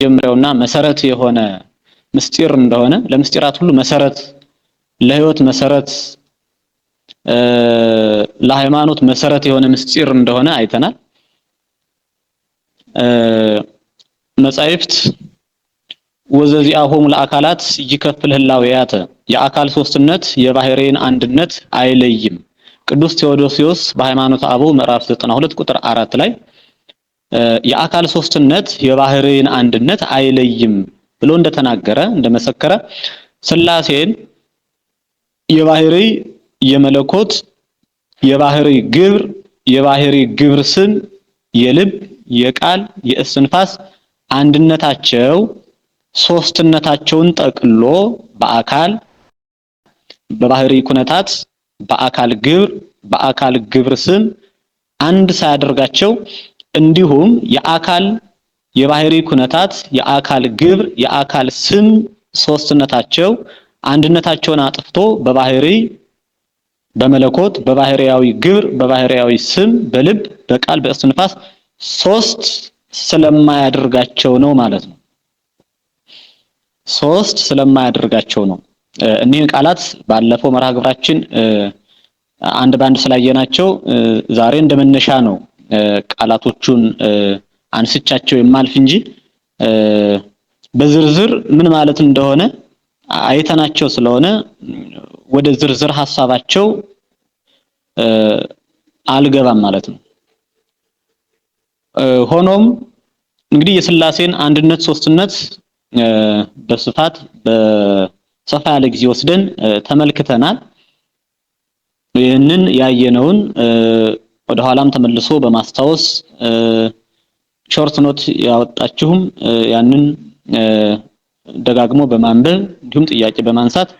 የመጀመሪያውና መሰረት የሆነ ምስጢር እንደሆነ ለምስጢራት ሁሉ መሰረት ለህይወት መሰረት ለሃይማኖት መሰረት የሆነ ምስጢር እንደሆነ አይተናል። መጻሕፍት ወዘዚአሆሙ ለአካላት ይከፍል ህላዌያተ የአካል ሶስትነት የባህሪን አንድነት አይለይም። ቅዱስ ቴዎዶሲዮስ በሃይማኖተ አበው ምዕራፍ 92 ቁጥር 4 ላይ የአካል ሶስትነት የባህሪን አንድነት አይለይም ብሎ እንደተናገረ እንደመሰከረ ሥላሴን የባህሪ የመለኮት የባህሪ ግብር ስም የልብ የቃል የእስትንፋስ አንድነታቸው ሶስትነታቸውን ጠቅሎ በአካል በባህሪ ኩነታት በአካል ግብር ስም አንድ ሳያደርጋቸው እንዲሁም የአካል የባህሪ ኩነታት የአካል ግብር የአካል ስም ሶስትነታቸው አንድነታቸውን አጥፍቶ በባህሪ በመለኮት በባህሪያዊ ግብር በባህሪያዊ ስም በልብ በቃል በእስትንፋስ ሶስት ስለማያደርጋቸው ነው ማለት ነው። ሶስት ስለማያደርጋቸው ነው። እኒህን ቃላት ባለፈው መርሃ ግብራችን አንድ ባንድ ስላየናቸው ዛሬ እንደመነሻ ነው ቃላቶቹን አንስቻቸው የማልፍ እንጂ በዝርዝር ምን ማለት እንደሆነ አይተናቸው ስለሆነ ወደ ዝርዝር ሐሳባቸው አልገባም ማለት ነው። ሆኖም እንግዲህ የሥላሴን አንድነት ሶስትነት በስፋት በሰፋ ያለ ጊዜ ወስደን ተመልክተናል። ይህንን ያየነውን ወደ ኋላም ተመልሶ በማስታወስ ሾርት ኖት ያወጣችሁም ያንን ደጋግሞ በማንበብ እንዲሁም ጥያቄ በማንሳት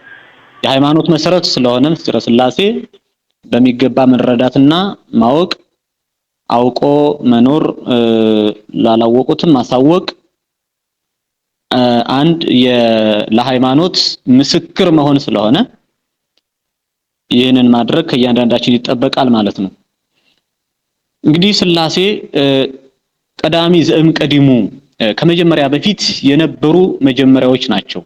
የሃይማኖት መሰረት ስለሆነ ምስጢረ ሥላሴ በሚገባ መረዳትና ማወቅ አውቆ መኖር ላላወቁትም ማሳወቅ አንድ ለሃይማኖት ምስክር መሆን ስለሆነ ይህንን ማድረግ ከእያንዳንዳችን ይጠበቃል ማለት ነው። እንግዲህ ሥላሴ ቀዳሚ ዘእም ቀዲሙ ከመጀመሪያ በፊት የነበሩ መጀመሪያዎች ናቸው።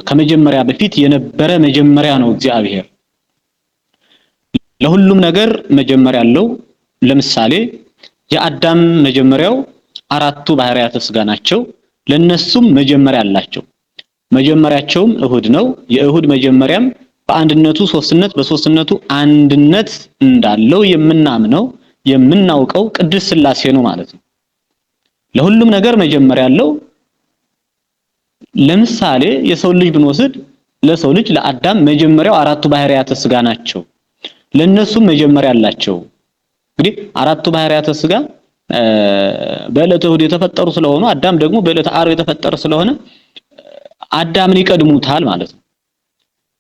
ከመጀመሪያ በፊት የነበረ መጀመሪያ ነው እግዚአብሔር። ለሁሉም ነገር መጀመሪያ አለው። ለምሳሌ የአዳም መጀመሪያው አራቱ ባህሪያተ ሥጋ ናቸው። ለነሱም መጀመሪያ አላቸው። መጀመሪያቸውም እሁድ ነው። የእሁድ መጀመሪያም በአንድነቱ ሶስትነት በሶስትነቱ አንድነት እንዳለው የምናምነው የምናውቀው ቅድስት ሥላሴ ነው ማለት ነው። ለሁሉም ነገር መጀመሪያ አለው። ለምሳሌ የሰው ልጅ ብንወስድ ለሰው ልጅ ለአዳም መጀመሪያው አራቱ ባህሪያተ ሥጋ ናቸው። ለነሱም መጀመሪያ አላቸው። እንግዲህ አራቱ ባህሪያተ ሥጋ በዕለተ እሁድ የተፈጠሩ ስለሆኑ አዳም ደግሞ በዕለተ ዓርብ የተፈጠረ ስለሆነ አዳምን ይቀድሙታል ማለት ነው።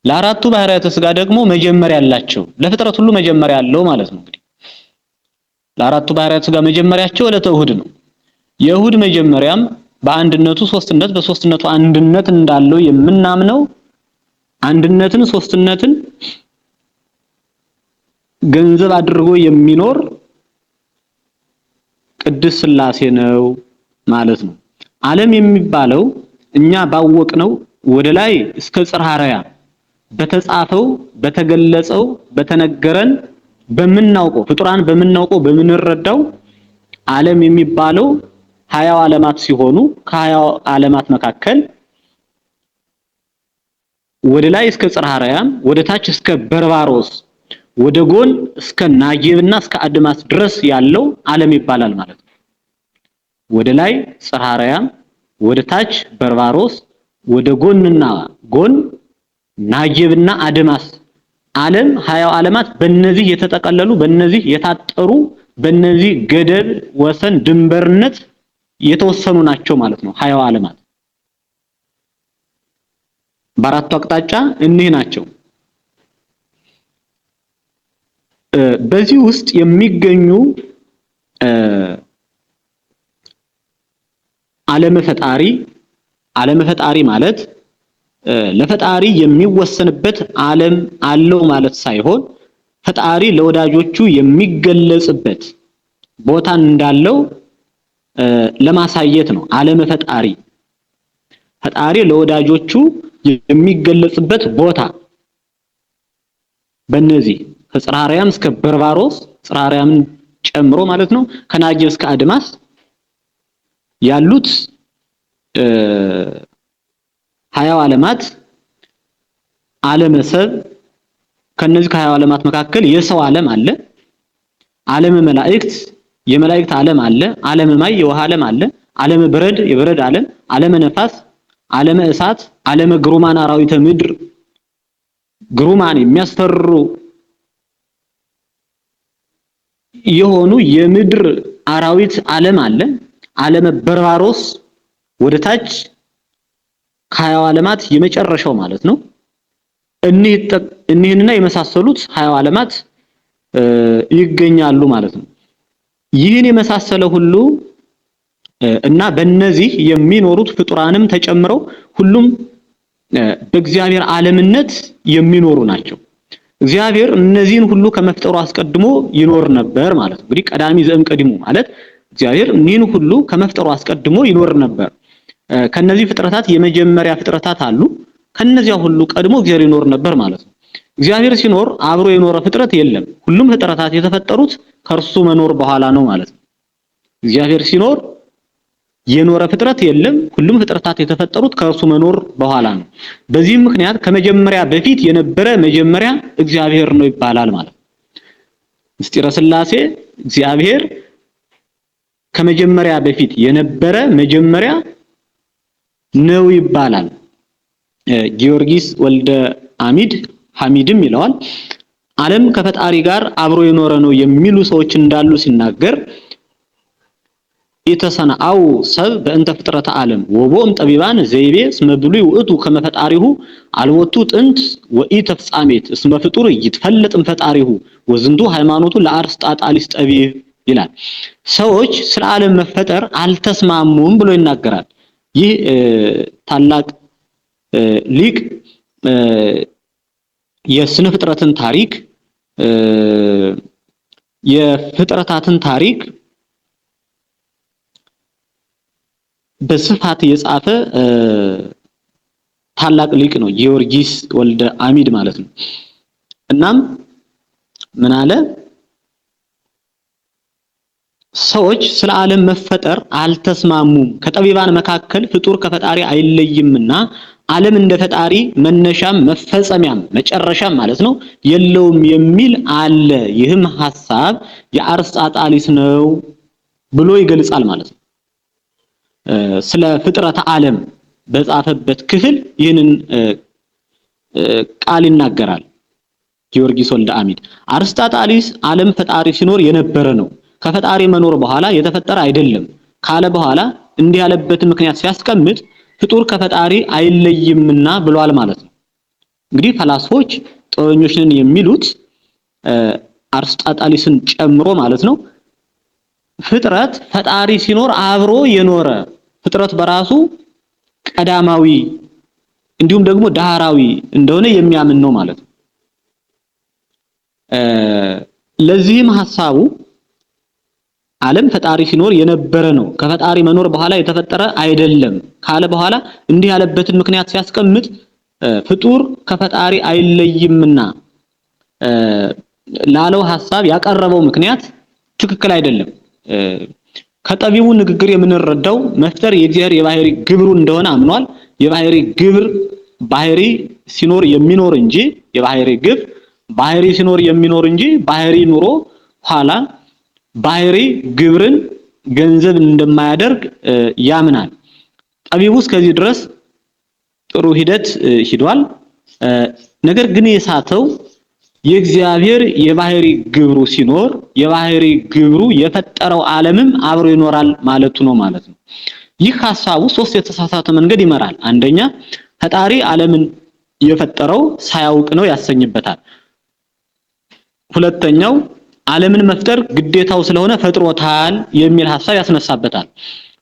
ለአራቱ ባህሪያተ ሥጋ ደግሞ መጀመሪያ አላቸው። ለፍጥረት ሁሉ መጀመሪያ አለው ማለት ነው። እንግዲህ ለአራቱ ባህሪያተ ሥጋ መጀመሪያቸው ዕለተ እሁድ ነው። የእሁድ መጀመሪያም በአንድነቱ ሶስትነት በሶስትነቱ አንድነት እንዳለው የምናምነው አንድነትን ሶስትነትን ገንዘብ አድርጎ የሚኖር ቅድስት ሥላሴ ነው ማለት ነው። ዓለም የሚባለው እኛ ባወቅነው ወደ ላይ እስከ ጽርሐ አርያም በተጻፈው በተገለጸው በተነገረን በምናውቀው ፍጡራን በምናውቀው በምንረዳው ዓለም የሚባለው 20 ዓለማት ሲሆኑ ከ20 ዓለማት መካከል ወደ ላይ እስከ ጽርሐ አርያም ወደ ታች እስከ በርባሮስ ወደ ጎን እስከ ናጌብና እስከ አድማስ ድረስ ያለው ዓለም ይባላል ማለት ነው። ወደ ላይ ጽርሐ አርያም ወደ ታች በርባሮስ ወደ ጎንና ጎን ናጌብና አድማስ ዓለም 20 ዓለማት በእነዚህ የተጠቀለሉ በእነዚህ የታጠሩ በእነዚህ ገደብ ወሰን ድንበርነት የተወሰኑ ናቸው ማለት ነው። 20 ዓለማት በአራቱ አቅጣጫ እኒህ ናቸው። በዚህ ውስጥ የሚገኙ ዓለመ ፈጣሪ ማለት ለፈጣሪ የሚወሰንበት ዓለም አለው ማለት ሳይሆን ፈጣሪ ለወዳጆቹ የሚገለጽበት ቦታ እንዳለው ለማሳየት ነው። ዓለም ፈጣሪ ፈጣሪ ለወዳጆቹ የሚገለጽበት ቦታ በእነዚህ ከጽርሐ አርያም እስከ በርባሮስ ጽርሐ አርያምን ጨምሮ ማለት ነው ከናጀብ እስከ አድማስ ያሉት 20 ዓለማት ዓለመ ሰብ ከነዚህ ከ20 ዓለማት መካከል የሰው ዓለም አለ፣ ዓለመ መላእክት የመላእክት ዓለም አለ፣ ዓለመ ማይ የውሃ ዓለም አለ፣ ዓለመ በረድ የበረድ ዓለም፣ ዓለመ ነፋስ፣ ዓለመ እሳት፣ ዓለመ ግሩማን አራዊተ ምድር ግሩማን የሚያስፈሩ የሆኑ የምድር አራዊት ዓለም አለ፣ ዓለመ በርባሮስ ወደታች ከ20 ዓለማት የመጨረሻው ማለት ነው። እኒህንና የመሳሰሉት 20 ዓለማት ይገኛሉ ማለት ነው። ይህን የመሳሰለ ሁሉ እና በእነዚህ የሚኖሩት ፍጡራንም ተጨምረው ሁሉም በእግዚአብሔር ዓለምነት የሚኖሩ ናቸው። እግዚአብሔር እነዚህን ሁሉ ከመፍጠሩ አስቀድሞ ይኖር ነበር ማለት ነው። እንግዲህ ቀዳሚ ዘእም ቀዲሙ ማለት እግዚአብሔር እኒህን ሁሉ ከመፍጠሩ አስቀድሞ ይኖር ነበር። ከነዚህ ፍጥረታት የመጀመሪያ ፍጥረታት አሉ። ከነዚያ ሁሉ ቀድሞ እግዚአብሔር ይኖር ነበር ማለት ነው። እግዚአብሔር ሲኖር አብሮ የኖረ ፍጥረት የለም። ሁሉም ፍጥረታት የተፈጠሩት ከእርሱ መኖር በኋላ ነው ማለት ነው። እግዚአብሔር ሲኖር የኖረ ፍጥረት የለም። ሁሉም ፍጥረታት የተፈጠሩት ከእርሱ መኖር በኋላ ነው። በዚህም ምክንያት ከመጀመሪያ በፊት የነበረ መጀመሪያ እግዚአብሔር ነው ይባላል ማለት ነው። ምስጢረ ሥላሴ እግዚአብሔር ከመጀመሪያ በፊት የነበረ መጀመሪያ ነው ይባላል። ጊዮርጊስ ወልደ አሚድ ሐሚድም ይለዋል ዓለም ከፈጣሪ ጋር አብሮ የኖረ ነው የሚሉ ሰዎች እንዳሉ ሲናገር የተሰናአው ሰብ በእንተ ፍጥረተ ዓለም ወቦም ጠቢባን ዘይቤ እስመ ብሉይ ውእቱ ከመፈጣሪሁ አልወቱ ጥንት ወኢ ተፍጻሜት እስመ ፍጡር ይትፈለጥም ፈጣሪሁ ወዝንቱ ሃይማኖቱ ለአርስጣጣሊስ ጠቢብ ይላል። ሰዎች ስለ ዓለም መፈጠር አልተስማሙም ብሎ ይናገራል። ይህ ታላቅ ሊቅ የስነ ፍጥረትን ታሪክ የፍጥረታትን ታሪክ በስፋት የጻፈ ታላቅ ሊቅ ነው ጊዮርጊስ ወልደ አሚድ ማለት ነው። እናም ምን አለ? ሰዎች ስለ ዓለም መፈጠር አልተስማሙም። ከጠቢባን መካከል ፍጡር ከፈጣሪ አይለይምና ዓለም እንደ ፈጣሪ መነሻም መፈጸሚያም መጨረሻም ማለት ነው የለውም የሚል አለ። ይህም ሐሳብ የአርስጣጣሊስ ነው ብሎ ይገልጻል ማለት ነው። ስለ ፍጥረተ ዓለም በጻፈበት ክፍል ይህንን ቃል ይናገራል ጊዮርጊስ ወልደ አሚድ። አርስጣጣሊስ ዓለም ፈጣሪ ሲኖር የነበረ ነው፣ ከፈጣሪ መኖር በኋላ የተፈጠረ አይደለም ካለ በኋላ እንዲህ ያለበት ምክንያት ሲያስቀምጥ ፍጡር ከፈጣሪ አይለይምና ብሏል ማለት ነው። እንግዲህ ፈላስፎች ጥበበኞች ነን የሚሉት አርስጣጣሊስን ጨምሮ ማለት ነው ፍጥረት ፈጣሪ ሲኖር አብሮ የኖረ ፍጥረት በራሱ ቀዳማዊ እንዲሁም ደግሞ ዳህራዊ እንደሆነ የሚያምን ነው ማለት ነው። ለዚህም ሐሳቡ ዓለም ፈጣሪ ሲኖር የነበረ ነው፣ ከፈጣሪ መኖር በኋላ የተፈጠረ አይደለም ካለ በኋላ እንዲህ ያለበትን ምክንያት ሲያስቀምጥ ፍጡር ከፈጣሪ አይለይምና ላለው ሐሳብ ያቀረበው ምክንያት ትክክል አይደለም። ከጠቢቡ ንግግር የምንረዳው መፍጠር የእግዚአብሔር የባህሪ ግብሩ እንደሆነ አምኗል። የባህሪ ግብር ባህሪ ሲኖር የሚኖር እንጂ የባህሪ ግብ ባህሪ ሲኖር የሚኖር እንጂ ባህሪ ኑሮ ኋላ ባህሪ ግብርን ገንዘብ እንደማያደርግ ያምናል። ጠቢቡ እስከዚህ ድረስ ጥሩ ሂደት ሂዷል። ነገር ግን የሳተው የእግዚአብሔር የባህሪ ግብሩ ሲኖር የባህሪ ግብሩ የፈጠረው ዓለምም አብሮ ይኖራል ማለቱ ነው ማለት ነው። ይህ ሐሳቡ ሶስት የተሳሳተ መንገድ ይመራል። አንደኛ ፈጣሪ ዓለምን የፈጠረው ሳያውቅ ነው ያሰኝበታል። ሁለተኛው ዓለምን መፍጠር ግዴታው ስለሆነ ፈጥሮታል የሚል ሐሳብ ያስነሳበታል።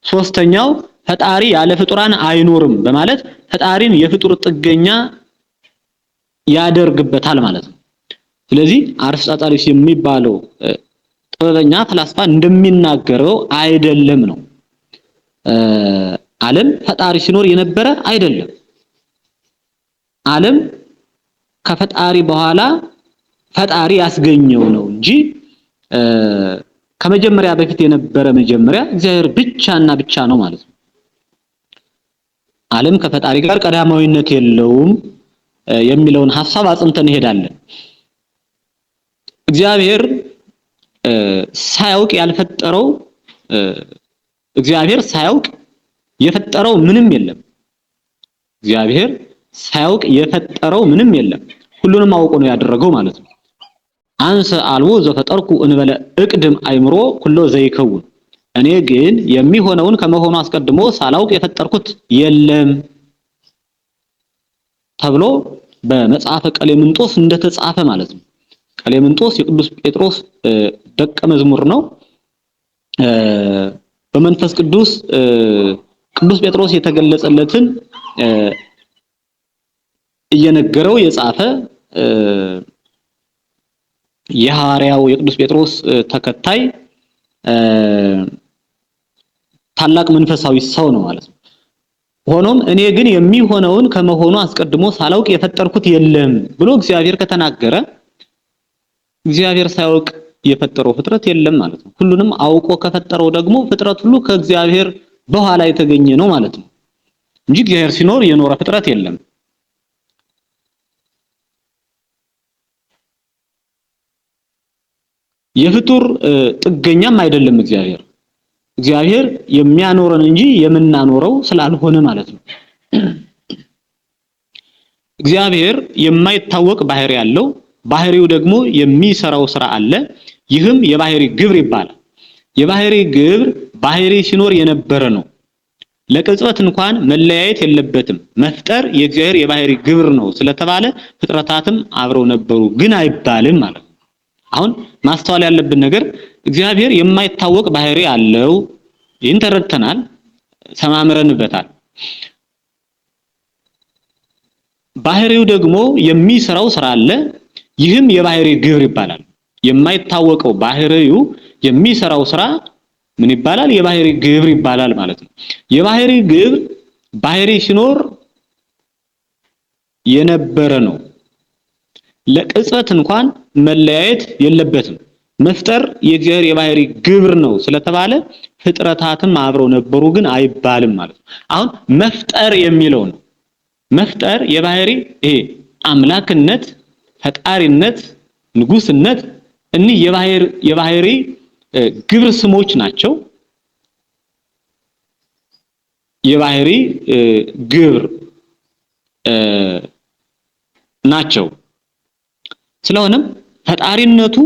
ሶስተኛው ፈጣሪ ያለ ፍጡራን አይኖርም በማለት ፈጣሪን የፍጡር ጥገኛ ያደርግበታል ማለት ነው። ስለዚህ አርስጣጣሊስ የሚባለው ጥበበኛ ፈላስፋ እንደሚናገረው አይደለም ነው። ዓለም ፈጣሪ ሲኖር የነበረ አይደለም። ዓለም ከፈጣሪ በኋላ ፈጣሪ ያስገኘው ነው እንጂ ከመጀመሪያ በፊት የነበረ መጀመሪያ እግዚአብሔር ብቻና ብቻ ነው ማለት ነው። ዓለም ከፈጣሪ ጋር ቀዳማዊነት የለውም የሚለውን ሐሳብ አጽንተን እንሄዳለን። እግዚአብሔር ሳያውቅ ያልፈጠረው እግዚአብሔር ሳያውቅ የፈጠረው ምንም የለም። እግዚአብሔር ሳያውቅ የፈጠረው ምንም የለም። ሁሉንም አውቆ ነው ያደረገው ማለት ነው። አንሰ አልቦ ዘፈጠርኩ እንበለ እቅድም አይምሮ ኩሎ ዘይከውን እኔ ግን የሚሆነውን ከመሆኑ አስቀድሞ ሳላውቅ የፈጠርኩት የለም ተብሎ በመጽሐፈ ቀሌምንጦስ እንደተጻፈ ማለት ነው። ቀሌምንጦስ የቅዱስ ጴጥሮስ ደቀ መዝሙር ነው። በመንፈስ ቅዱስ ቅዱስ ጴጥሮስ የተገለጸለትን እየነገረው የጻፈ የሐዋርያው የቅዱስ ጴጥሮስ ተከታይ ታላቅ መንፈሳዊ ሰው ነው ማለት ነው። ሆኖም እኔ ግን የሚሆነውን ከመሆኑ አስቀድሞ ሳላውቅ የፈጠርኩት የለም ብሎ እግዚአብሔር ከተናገረ እግዚአብሔር ሳያውቅ የፈጠረው ፍጥረት የለም ማለት ነው። ሁሉንም አውቆ ከፈጠረው ደግሞ ፍጥረት ሁሉ ከእግዚአብሔር በኋላ የተገኘ ነው ማለት ነው እንጂ እግዚአብሔር ሲኖር የኖረ ፍጥረት የለም። የፍጡር ጥገኛም አይደለም እግዚአብሔር። እግዚአብሔር የሚያኖረን እንጂ የምናኖረው ስላልሆነ ማለት ነው። እግዚአብሔር የማይታወቅ ባህሪ ያለው ባህሪው ደግሞ የሚሰራው ስራ አለ። ይህም የባህሪ ግብር ይባላል። የባህሪ ግብር ባህሪ ሲኖር የነበረ ነው። ለቅጽበት እንኳን መለያየት የለበትም። መፍጠር የእግዚአብሔር የባህሪ ግብር ነው ስለተባለ ፍጥረታትም አብረው ነበሩ ግን አይባልም ማለት ነው። አሁን ማስተዋል ያለብን ነገር እግዚአብሔር የማይታወቅ ባህሪ አለው። ይህን ተረድተናል፣ ሰማምረንበታል። ባህሪው ደግሞ የሚሰራው ስራ አለ። ይህም የባህሪ ግብር ይባላል። የማይታወቀው ባህሪው የሚሰራው ስራ ምን ይባላል? የባህሪ ግብር ይባላል ማለት ነው። የባህሪ ግብር ባህሪ ሲኖር የነበረ ነው። ለቅጽበት እንኳን መለያየት የለበትም። መፍጠር የእግዚአብሔር የባህሪ ግብር ነው ስለተባለ ፍጥረታትም አብረው ነበሩ ግን አይባልም ማለት ነው። አሁን መፍጠር የሚለው ነው። መፍጠር የባህሪ ይሄ አምላክነት፣ ፈጣሪነት፣ ንጉስነት እኒ የባህሪ ግብር ስሞች ናቸው። የባህሪ ግብር ናቸው። ስለሆነም ፈጣሪነቱ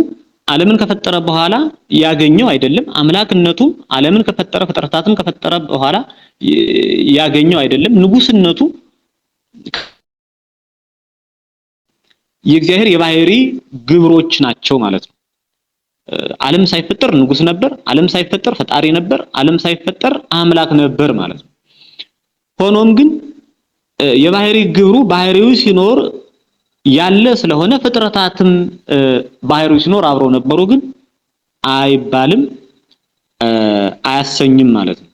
ዓለምን ከፈጠረ በኋላ ያገኘው አይደለም። አምላክነቱ ዓለምን ከፈጠረ ፍጥረታትን ከፈጠረ በኋላ ያገኘው አይደለም። ንጉስነቱ የእግዚአብሔር የባህሪ ግብሮች ናቸው ማለት ነው። ዓለም ሳይፈጠር ንጉስ ነበር፣ ዓለም ሳይፈጠር ፈጣሪ ነበር፣ ዓለም ሳይፈጠር አምላክ ነበር ማለት ነው። ሆኖም ግን የባህሪ ግብሩ ባህሪው ሲኖር ያለ ስለሆነ ፍጥረታትም ባህሪው ሲኖር አብረው ነበሩ ግን አይባልም፣ አያሰኝም ማለት ነው።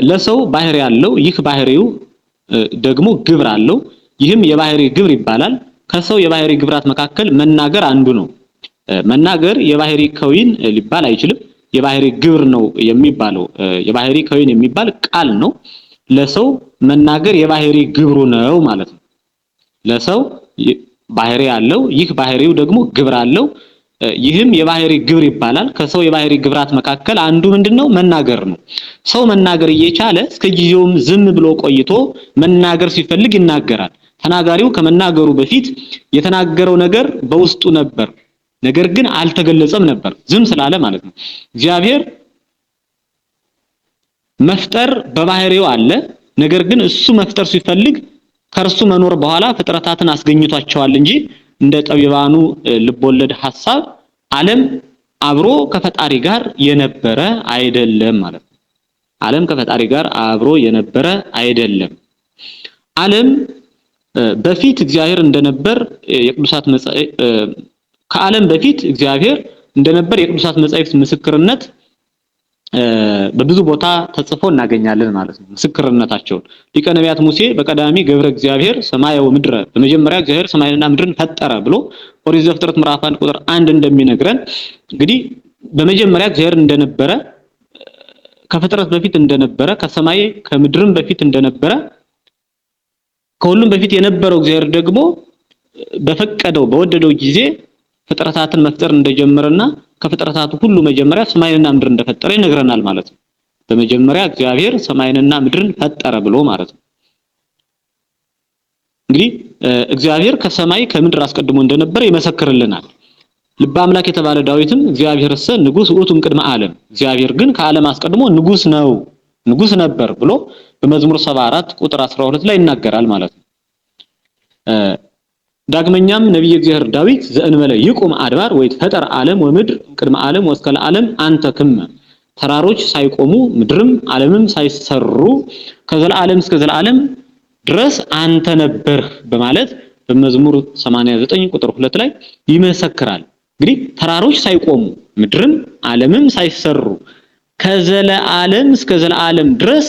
ለሰው ባህሪ ያለው ይህ ባህሪው ደግሞ ግብር አለው። ይህም የባህሪ ግብር ይባላል። ከሰው የባህሪ ግብራት መካከል መናገር አንዱ ነው። መናገር የባህሪ ከዊን ሊባል አይችልም። የባህሪ ግብር ነው የሚባለው። የባህሪ ከዊን የሚባል ቃል ነው። ለሰው መናገር የባህሪ ግብሩ ነው ማለት ነው። ለሰው ባህሪ ያለው ይህ ባህሪው ደግሞ ግብር አለው። ይህም የባህሪ ግብር ይባላል። ከሰው የባህሪ ግብራት መካከል አንዱ ምንድነው? መናገር ነው። ሰው መናገር እየቻለ እስከ ጊዜውም ዝም ብሎ ቆይቶ መናገር ሲፈልግ ይናገራል። ተናጋሪው ከመናገሩ በፊት የተናገረው ነገር በውስጡ ነበር፣ ነገር ግን አልተገለጸም ነበር፣ ዝም ስላለ ማለት ነው። እግዚአብሔር መፍጠር በባህሪው አለ፣ ነገር ግን እሱ መፍጠር ሲፈልግ ከርሱ መኖር በኋላ ፍጥረታትን አስገኝቷቸዋል እንጂ እንደ ጠቢባኑ ልቦለድ ሐሳብ ዓለም አብሮ ከፈጣሪ ጋር የነበረ አይደለም ማለት ነው። ዓለም ከፈጣሪ ጋር አብሮ የነበረ አይደለም። ዓለም በፊት እግዚአብሔር እንደነበር የቅዱሳት ከዓለም በፊት እግዚአብሔር እንደነበር የቅዱሳት መጻሕፍት ምስክርነት በብዙ ቦታ ተጽፎ እናገኛለን ማለት ነው። ምስክርነታቸውን ሊቀ ነቢያት ሙሴ በቀዳሚ ገብረ እግዚአብሔር ሰማየ ወምድረ በመጀመሪያ እግዚአብሔር ሰማይንና ምድርን ፈጠረ ብሎ ኦሪት ዘፍጥረት ምዕራፍ 1 ቁጥር 1 እንደሚነግረን እንግዲህ በመጀመሪያ እግዚአብሔር እንደነበረ ከፍጥረት በፊት እንደነበረ ከሰማይ ከምድርም በፊት እንደነበረ ከሁሉም በፊት የነበረው እግዚአብሔር ደግሞ በፈቀደው በወደደው ጊዜ ፍጥረታትን መፍጠር እንደጀመረና ከፍጥረታቱ ሁሉ መጀመሪያ ሰማይንና ምድርን እንደፈጠረ ይነግረናል ማለት ነው። በመጀመሪያ እግዚአብሔር ሰማይንና ምድርን ፈጠረ ብሎ ማለት ነው። እንግዲህ እግዚአብሔር ከሰማይ ከምድር አስቀድሞ እንደነበረ ይመሰክርልናል። ልበ አምላክ የተባለ ዳዊትም እግዚአብሔርሰ ንጉሥ ውእቱም ቅድመ ዓለም እግዚአብሔር ግን ከዓለም አስቀድሞ ንጉሥ ነበር ብሎ በመዝሙር 74 ቁጥር 12 ላይ ይናገራል ማለት ነው። ዳግመኛም ነብይ እግዚአብሔር ዳዊት ዘእንበለ ይቁም አድባር ወይትፈጠር ዓለም ወምድር ቅድመ ዓለም ወስከለ ዓለም አንተ ክመ ተራሮች ሳይቆሙ ምድርም ዓለምም ሳይሰሩ ከዘላለም እስከ ዘላለም ድረስ አንተ ነበርህ በማለት በመዝሙር 89 ቁጥር 2 ላይ ይመሰክራል። እንግዲህ ተራሮች ሳይቆሙ ምድርም ዓለምም ሳይሰሩ ከዘላለም እስከ ዘላለም ድረስ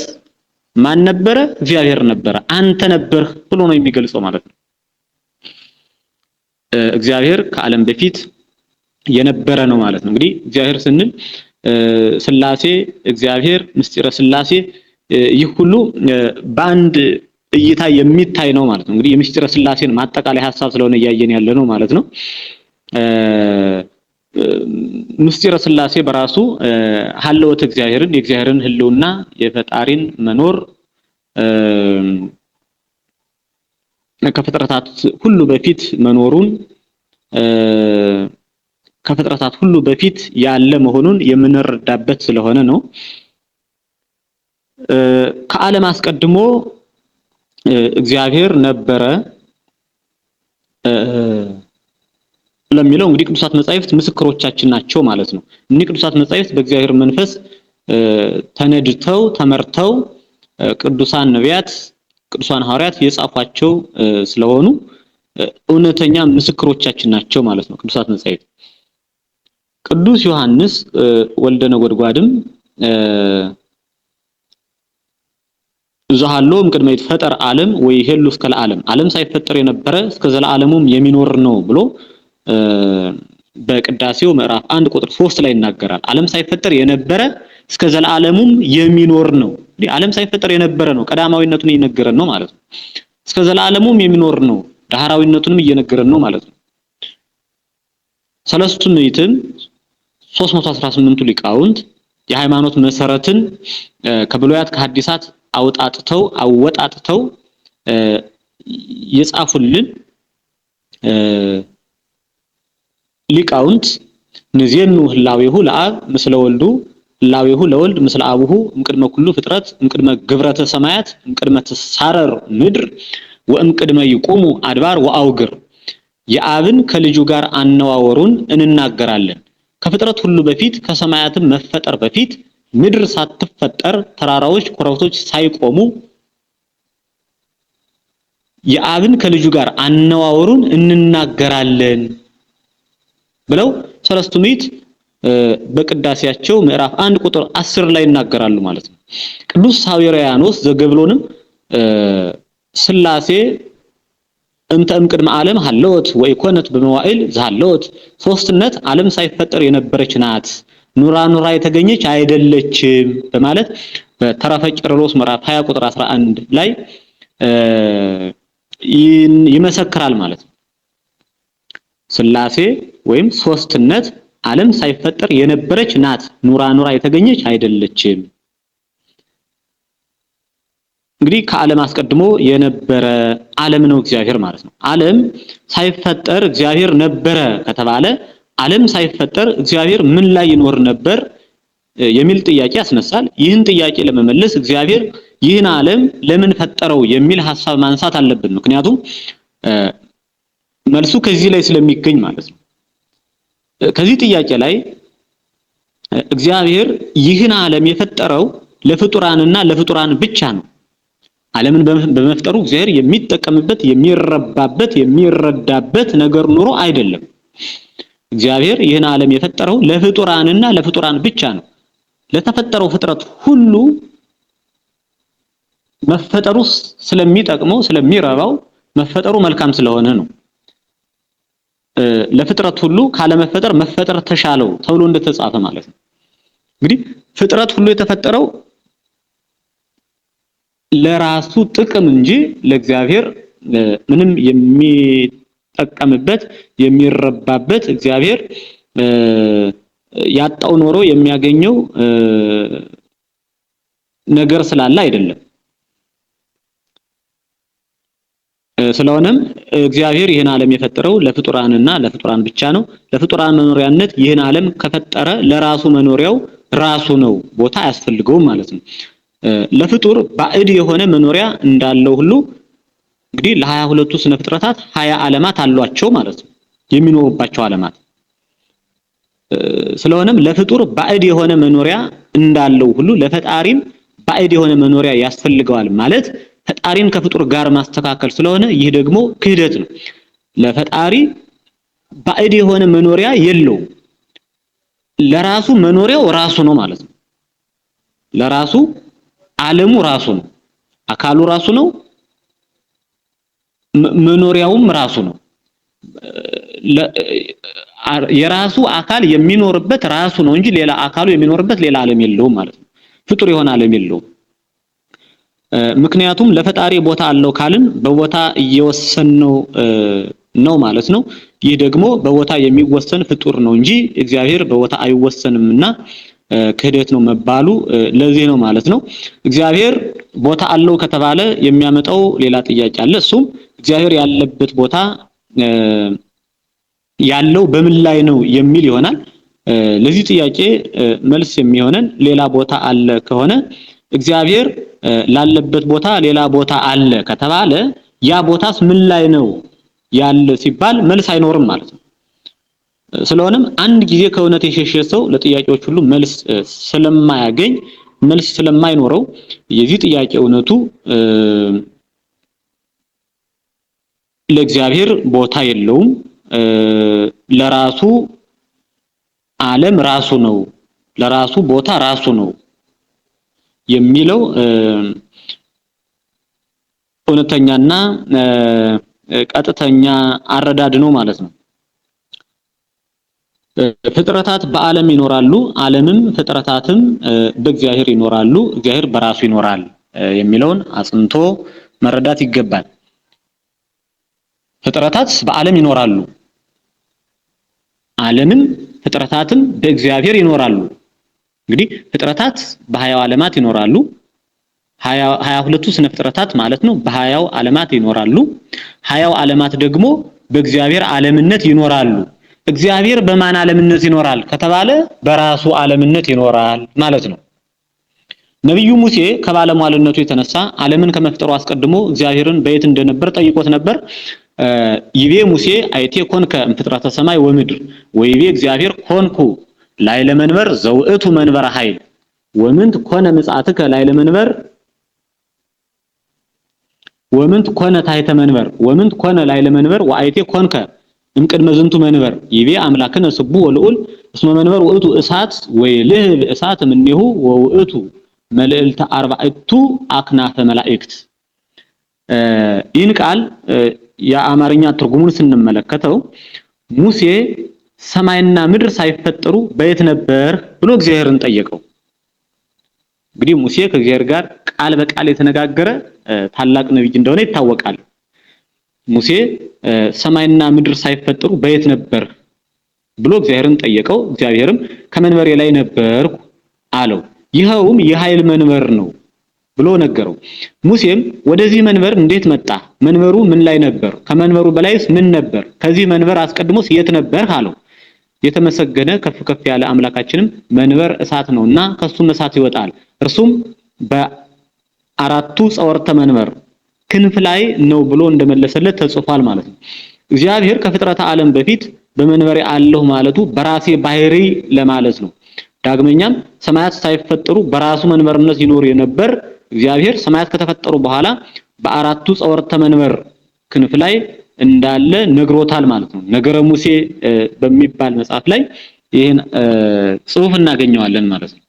ማን ነበረ? እግዚአብሔር ነበረ። አንተ ነበርህ ብሎ ነው የሚገልጸው ማለት ነው። እግዚአብሔር ከዓለም በፊት የነበረ ነው ማለት ነው። እንግዲህ እግዚአብሔር ስንል ሥላሴ እግዚአብሔር ምስጢረ ሥላሴ ይህ ሁሉ በአንድ እይታ የሚታይ ነው ማለት ነው። እንግዲህ የምስጢረ ሥላሴን ማጠቃለያ ሐሳብ ስለሆነ እያየን ያለ ነው ማለት ነው። ምስጢረ ሥላሴ በራሱ ሀልወት እግዚአብሔርን የእግዚአብሔርን ህልውና የፈጣሪን መኖር ከፍጥረታት ሁሉ በፊት መኖሩን ከፍጥረታት ሁሉ በፊት ያለ መሆኑን የምንረዳበት ስለሆነ ነው። ከዓለም አስቀድሞ እግዚአብሔር ነበረ ለሚለው እንግዲህ ቅዱሳት መጻሕፍት ምስክሮቻችን ናቸው ማለት ነው። እኒህ ቅዱሳት መጻሕፍት በእግዚአብሔር መንፈስ ተነድተው ተመርተው ቅዱሳን ነቢያት ቅዱሳን ሐዋርያት የጻፏቸው ስለሆኑ እውነተኛ ምስክሮቻችን ናቸው ማለት ነው። ቅዱሳት መጻሕፍት ቅዱስ ዮሐንስ ወልደ ነጎድጓድም ዘሃሎም ቅድመ ይትፈጠር ዓለም ወይ ሄሉ እስከ ለዓለም ዓለም ሳይፈጠር የነበረ እስከ ዘላለሙም የሚኖር ነው ብሎ በቅዳሴው ምዕራፍ 1 ቁጥር 3 ላይ ይናገራል። ዓለም ሳይፈጠር የነበረ እስከ ዘላለሙም የሚኖር ነው። ዓለም ሳይፈጠር የነበረ ነው። ቀዳማዊነቱን እየነገረን ነው ማለት ነው። እስከ ዘላለሙም የሚኖር ነው። ዳህራዊነቱንም እየነገረን ነው ማለት ነው። ሰለስቱ ምዕትም 318ቱ ሊቃውንት የሃይማኖት መሰረትን ከብሉያት ከሐዲሳት አወጣጥተው የጻፉልን ሊቃውንት ንዜኑ ህላዌሁ ለአብ ምስለ ወልዱ ህላዌሁ ለወልድ ምስለ አቡሁ እምቅድመ ኩሉ ፍጥረት እምቅድመ ግብረተ ሰማያት እምቅድመ ተሳረር ምድር ወእምቅድመ ይቆሙ አድባር ወአውግር የአብን ከልጁ ጋር አነዋወሩን እንናገራለን። ከፍጥረት ሁሉ በፊት ከሰማያትም መፈጠር በፊት ምድር ሳትፈጠር ተራራዎች ኮረብቶች ሳይቆሙ የአብን ከልጁ ጋር አነዋወሩን እንናገራለን ብለው ሰለስቱ ምዕት በቅዳሴያቸው ምዕራፍ 1 ቁጥር 10 ላይ ይናገራሉ ማለት ነው። ቅዱስ ሳዊሮያኖስ ዘገብሎንም ሥላሴ እንተ እምቅድመ ዓለም ሀለወት ወኢኮነት በመዋዕል ዘሀለወት ሶስትነት ዓለም ሳይፈጠር የነበረች ናት ኑራ የተገኘች አይደለችም በማለት በተረፈ ቄርሎስ ምዕራፍ 20 ቁጥር 11 ላይ ይመሰክራል ማለት ነው። ሥላሴ ወይም ሶስትነት ዓለም ሳይፈጠር የነበረች ናት ኑራ የተገኘች አይደለችም። እንግዲህ ከዓለም አስቀድሞ የነበረ ዓለም ነው እግዚአብሔር ማለት ነው። ዓለም ሳይፈጠር እግዚአብሔር ነበረ ከተባለ ዓለም ሳይፈጠር እግዚአብሔር ምን ላይ ይኖር ነበር የሚል ጥያቄ ያስነሳል። ይህን ጥያቄ ለመመለስ እግዚአብሔር ይህን ዓለም ለምን ፈጠረው የሚል ሐሳብ ማንሳት አለብን። ምክንያቱም መልሱ ከዚህ ላይ ስለሚገኝ ማለት ነው። ከዚህ ጥያቄ ላይ እግዚአብሔር ይህን ዓለም የፈጠረው ለፍጡራንና ለፍጡራን ብቻ ነው። ዓለምን በመፍጠሩ እግዚአብሔር የሚጠቀምበት የሚረባበት የሚረዳበት ነገር ኑሮ አይደለም። እግዚአብሔር ይህን ዓለም የፈጠረው ለፍጡራንና ለፍጡራን ብቻ ነው። ለተፈጠረው ፍጥረት ሁሉ መፈጠሩ ስለሚጠቅመው ስለሚረባው መፈጠሩ መልካም ስለሆነ ነው። ለፍጥረት ሁሉ ካለ መፈጠር ተሻለው ተብሎ እንደተጻፈ ማለት ነው። እንግዲህ ፍጥረት ሁሉ የተፈጠረው ለራሱ ጥቅም እንጂ ለእግዚአብሔር ምንም የሚጠቀምበት የሚረባበት እግዚአብሔር ያጣው ኖሮ የሚያገኘው ነገር ስላለ አይደለም። ስለሆነም እግዚአብሔር ይህን ዓለም የፈጠረው ለፍጡራንና ለፍጡራን ብቻ ነው። ለፍጡራን መኖሪያነት ይህን ዓለም ከፈጠረ ለራሱ መኖሪያው ራሱ ነው፣ ቦታ አያስፈልገውም ማለት ነው። ለፍጡር ባዕድ የሆነ መኖሪያ እንዳለው ሁሉ እንግዲህ ለ22ቱ ስነ ፍጥረታት 20 ዓለማት አሏቸው ማለት ነው፣ የሚኖሩባቸው ዓለማት። ስለሆነም ለፍጡር ባዕድ የሆነ መኖሪያ እንዳለው ሁሉ ለፈጣሪም ባዕድ የሆነ መኖሪያ ያስፈልገዋል ማለት ፈጣሪን ከፍጡር ጋር ማስተካከል ስለሆነ ይህ ደግሞ ክህደት ነው። ለፈጣሪ ባዕድ የሆነ መኖሪያ የለው፣ ለራሱ መኖሪያው ራሱ ነው ማለት ነው። ለራሱ ዓለሙ ራሱ ነው፣ አካሉ ራሱ ነው፣ መኖሪያውም ራሱ ነው። የራሱ አካል የሚኖርበት ራሱ ነው እንጂ ሌላ አካሉ የሚኖርበት ሌላ ዓለም የለውም ማለት ነው። ፍጡር የሆነ ዓለም የለውም። ምክንያቱም ለፈጣሪ ቦታ አለው ካልን በቦታ እየወሰነው ነው ማለት ነው። ይህ ደግሞ በቦታ የሚወሰን ፍጡር ነው እንጂ እግዚአብሔር በቦታ አይወሰንምና ክህደት ነው መባሉ ለዚህ ነው ማለት ነው። እግዚአብሔር ቦታ አለው ከተባለ የሚያመጣው ሌላ ጥያቄ አለ። እሱም እግዚአብሔር ያለበት ቦታ ያለው በምን ላይ ነው የሚል ይሆናል። ለዚህ ጥያቄ መልስ የሚሆነን ሌላ ቦታ አለ ከሆነ እግዚአብሔር ላለበት ቦታ ሌላ ቦታ አለ ከተባለ ያ ቦታስ ምን ላይ ነው ያለ ሲባል መልስ አይኖርም ማለት ነው። ስለሆነም አንድ ጊዜ ከእውነት የሸሸ ሰው ለጥያቄዎች ሁሉ መልስ ስለማያገኝ መልስ ስለማይኖረው የዚህ ጥያቄ እውነቱ ለእግዚአብሔር ቦታ የለውም፣ ለራሱ ዓለም ራሱ ነው፣ ለራሱ ቦታ ራሱ ነው የሚለው እውነተኛና ቀጥተኛ አረዳድ ነው ማለት ነው። ፍጥረታት በዓለም ይኖራሉ፣ ዓለምም ፍጥረታትም በእግዚአብሔር ይኖራሉ፣ እግዚአብሔር በራሱ ይኖራል የሚለውን አጽንቶ መረዳት ይገባል። ፍጥረታት በዓለም ይኖራሉ፣ ዓለምም ፍጥረታትም በእግዚአብሔር ይኖራሉ። እንግዲህ ፍጥረታት በ20 ዓለማት ይኖራሉ። 22ቱ ስነ ፍጥረታት ማለት ነው በ20 ዓለማት ይኖራሉ። 20 ዓለማት ደግሞ በእግዚአብሔር ዓለምነት ይኖራሉ። እግዚአብሔር በማን ዓለምነት ይኖራል ከተባለ በራሱ ዓለምነት ይኖራል ማለት ነው። ነብዩ ሙሴ ከባለሟልነቱ የተነሳ ዓለምን ከመፍጠሩ አስቀድሞ እግዚአብሔርን በየት እንደነበር ጠይቆት ነበር። ይቤ ሙሴ አይቴ ኮንከ እምፍጥረተ ሰማይ ወምድር ወይቤ እግዚአብሔር ኮንኩ ላይለ መንበር ዘውእቱ መንበር ኃይል ወምንት ኮነ ምጽአትከ ላይለ መንበር ወምንት ኮነ ታይተ መንበር ወምንት ኮነ ላይለ መንበር ወአይቴ ኮንከ እምቅድመ ዝንቱ መንበር ይቤ አምላክነ ስቡ ወልዑል እስመ መንበር ውእቱ እሳት ወይልህብ እሳት እምኔሁ ወውእቱ መልዕልተ አርባዕቱ አክናፈ መላእክት። ይህን ቃል የአማርኛ ትርጉሙን ስንመለከተው ሙሴ ሰማይና ምድር ሳይፈጠሩ በየት ነበር ብሎ እግዚአብሔርን ጠየቀው። እንግዲህ ሙሴ ከእግዚአብሔር ጋር ቃል በቃል የተነጋገረ ታላቅ ነብይ እንደሆነ ይታወቃል። ሙሴ ሰማይና ምድር ሳይፈጠሩ በየት ነበር ብሎ እግዚአብሔርን ጠየቀው። እግዚአብሔርም ከመንበሬ ላይ ነበርኩ አለው። ይኸውም የኃይል መንበር ነው ብሎ ነገረው። ሙሴም ወደዚህ መንበር እንዴት መጣ? መንበሩ ምን ላይ ነበር? ከመንበሩ በላይስ ምን ነበር? ከዚህ መንበር አስቀድሞስ የት ነበር አለው። የተመሰገነ ከፍ ከፍ ያለ አምላካችንም መንበር እሳት ነውና ከሱም እሳት ይወጣል፣ እርሱም በአራቱ ጸወርተ መንበር ክንፍ ላይ ነው ብሎ እንደመለሰለት ተጽፏል ማለት ነው። እግዚአብሔር ከፍጥረተ ዓለም በፊት በመንበሬ አለሁ ማለቱ በራሴ ባህሪ ለማለት ነው። ዳግመኛም ሰማያት ሳይፈጠሩ በራሱ መንበርነት ይኖር የነበር እግዚአብሔር ሰማያት ከተፈጠሩ በኋላ በአራቱ ጸወርተ መንበር ክንፍ ላይ እንዳለ ነግሮታል ማለት ነው። ነገረ ሙሴ በሚባል መጽሐፍ ላይ ይሄን ጽሑፍ እናገኘዋለን ማለት ነው።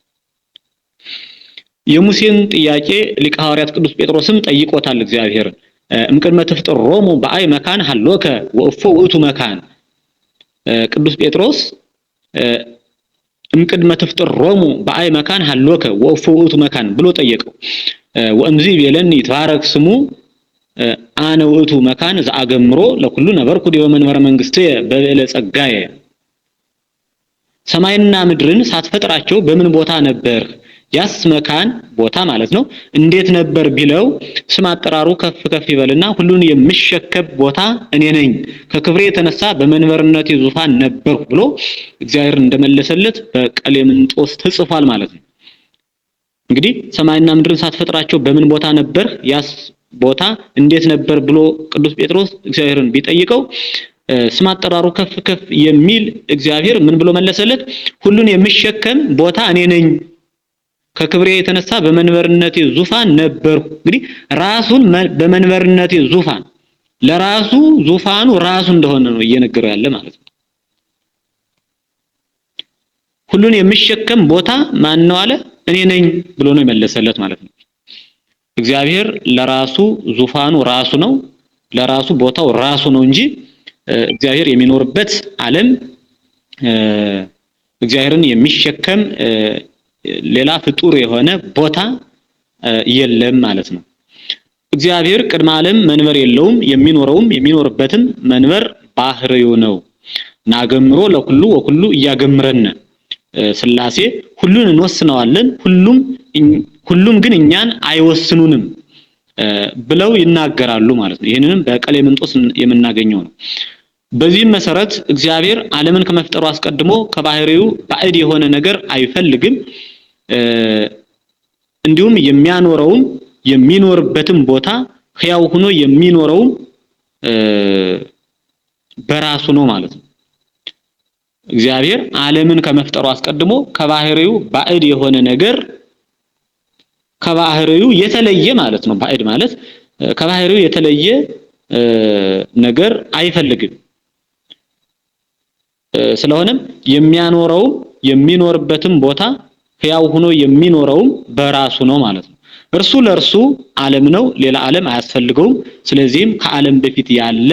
የሙሴን ጥያቄ ሊቀ ሐዋርያት ቅዱስ ጴጥሮስም ጠይቆታል እግዚአብሔር እምቅድመ ትፍጥሮሙ በአይ መካን ሀሎከ ወእፎ ውእቱ መካን ቅዱስ ጴጥሮስ እምቅድመ ትፍጥሮሙ በአይ መካን ሀሎከ ወእፎ ውእቱ መካን ብሎ ጠየቀው ወእምዚ ቤለኒ ተባረክ ስሙ አነ ውእቱ መካን ዘአገምሮ ለኩሉ ነበርኩ ዲበ መንበረ መንግሥትየ በበለ ጸጋየ ሰማይና ምድርን ሳትፈጥራቸው በምን ቦታ ነበር ያስ መካን ቦታ ማለት ነው እንዴት ነበር ቢለው ስም አጠራሩ ከፍ ከፍ ይበልና ሁሉን የሚሸከብ ቦታ እኔ ነኝ ከክብሬ የተነሳ በመንበርነቴ ዙፋን ነበርኩ ብሎ እግዚአብሔር እንደመለሰለት በቀሌምንጦስ ተጽፏል ማለት ነው። እንግዲህ ሰማይና ምድርን ሳትፈጥራቸው በምን ቦታ ነበር ያስ ቦታ እንዴት ነበር ብሎ ቅዱስ ጴጥሮስ እግዚአብሔርን ቢጠይቀው ስም አጠራሩ ከፍ ከፍ የሚል እግዚአብሔር ምን ብሎ መለሰለት ሁሉን የሚሸከም ቦታ እኔ ነኝ ከክብሬ የተነሳ በመንበርነቴ ዙፋን ነበርኩ እንግዲህ ራሱን በመንበርነቴ ዙፋን ለራሱ ዙፋኑ ራሱ እንደሆነ ነው እየነገረው ያለ ማለት ነው። ሁሉን የሚሸከም ቦታ ማን ነው አለ እኔ ነኝ ብሎ ነው የመለሰለት ማለት ነው። እግዚአብሔር ለራሱ ዙፋኑ ራሱ ነው ለራሱ ቦታው ራሱ ነው እንጂ እግዚአብሔር የሚኖርበት ዓለም እግዚአብሔርን የሚሸከም ሌላ ፍጡር የሆነ ቦታ የለም ማለት ነው። እግዚአብሔር ቅድመ ዓለም መንበር የለውም የሚኖረውም የሚኖርበትም መንበር ባህሪው ነው። ናገምሮ ለኩሉ ወኩሉ እያገምረን ስላሴ ሁሉን እንወስነዋለን ሁሉም ግን እኛን አይወስኑንም ብለው ይናገራሉ ማለት ነው። ይሄንንም በቀሌምንጦስ የምናገኘው ነው። በዚህም መሰረት እግዚአብሔር ዓለምን ከመፍጠሩ አስቀድሞ ከባህሪው ባዕድ የሆነ ነገር አይፈልግም እንዲሁም የሚያኖረውም የሚኖርበትም ቦታ ሕያው ሆኖ የሚኖረውም በራሱ ነው ማለት ነው። እግዚአብሔር ዓለምን ከመፍጠሩ አስቀድሞ ከባህሪው ባዕድ የሆነ ነገር ከባህሪው የተለየ ማለት ነው ባዕድ ማለት ከባህሪው የተለየ ነገር አይፈልግም። ስለሆነም የሚያኖረው የሚኖርበትም ቦታ ሕያው ሆኖ የሚኖረውም በራሱ ነው ማለት ነው። እርሱ ለርሱ ዓለም ነው ሌላ ዓለም አያስፈልገውም። ስለዚህም ከዓለም በፊት ያለ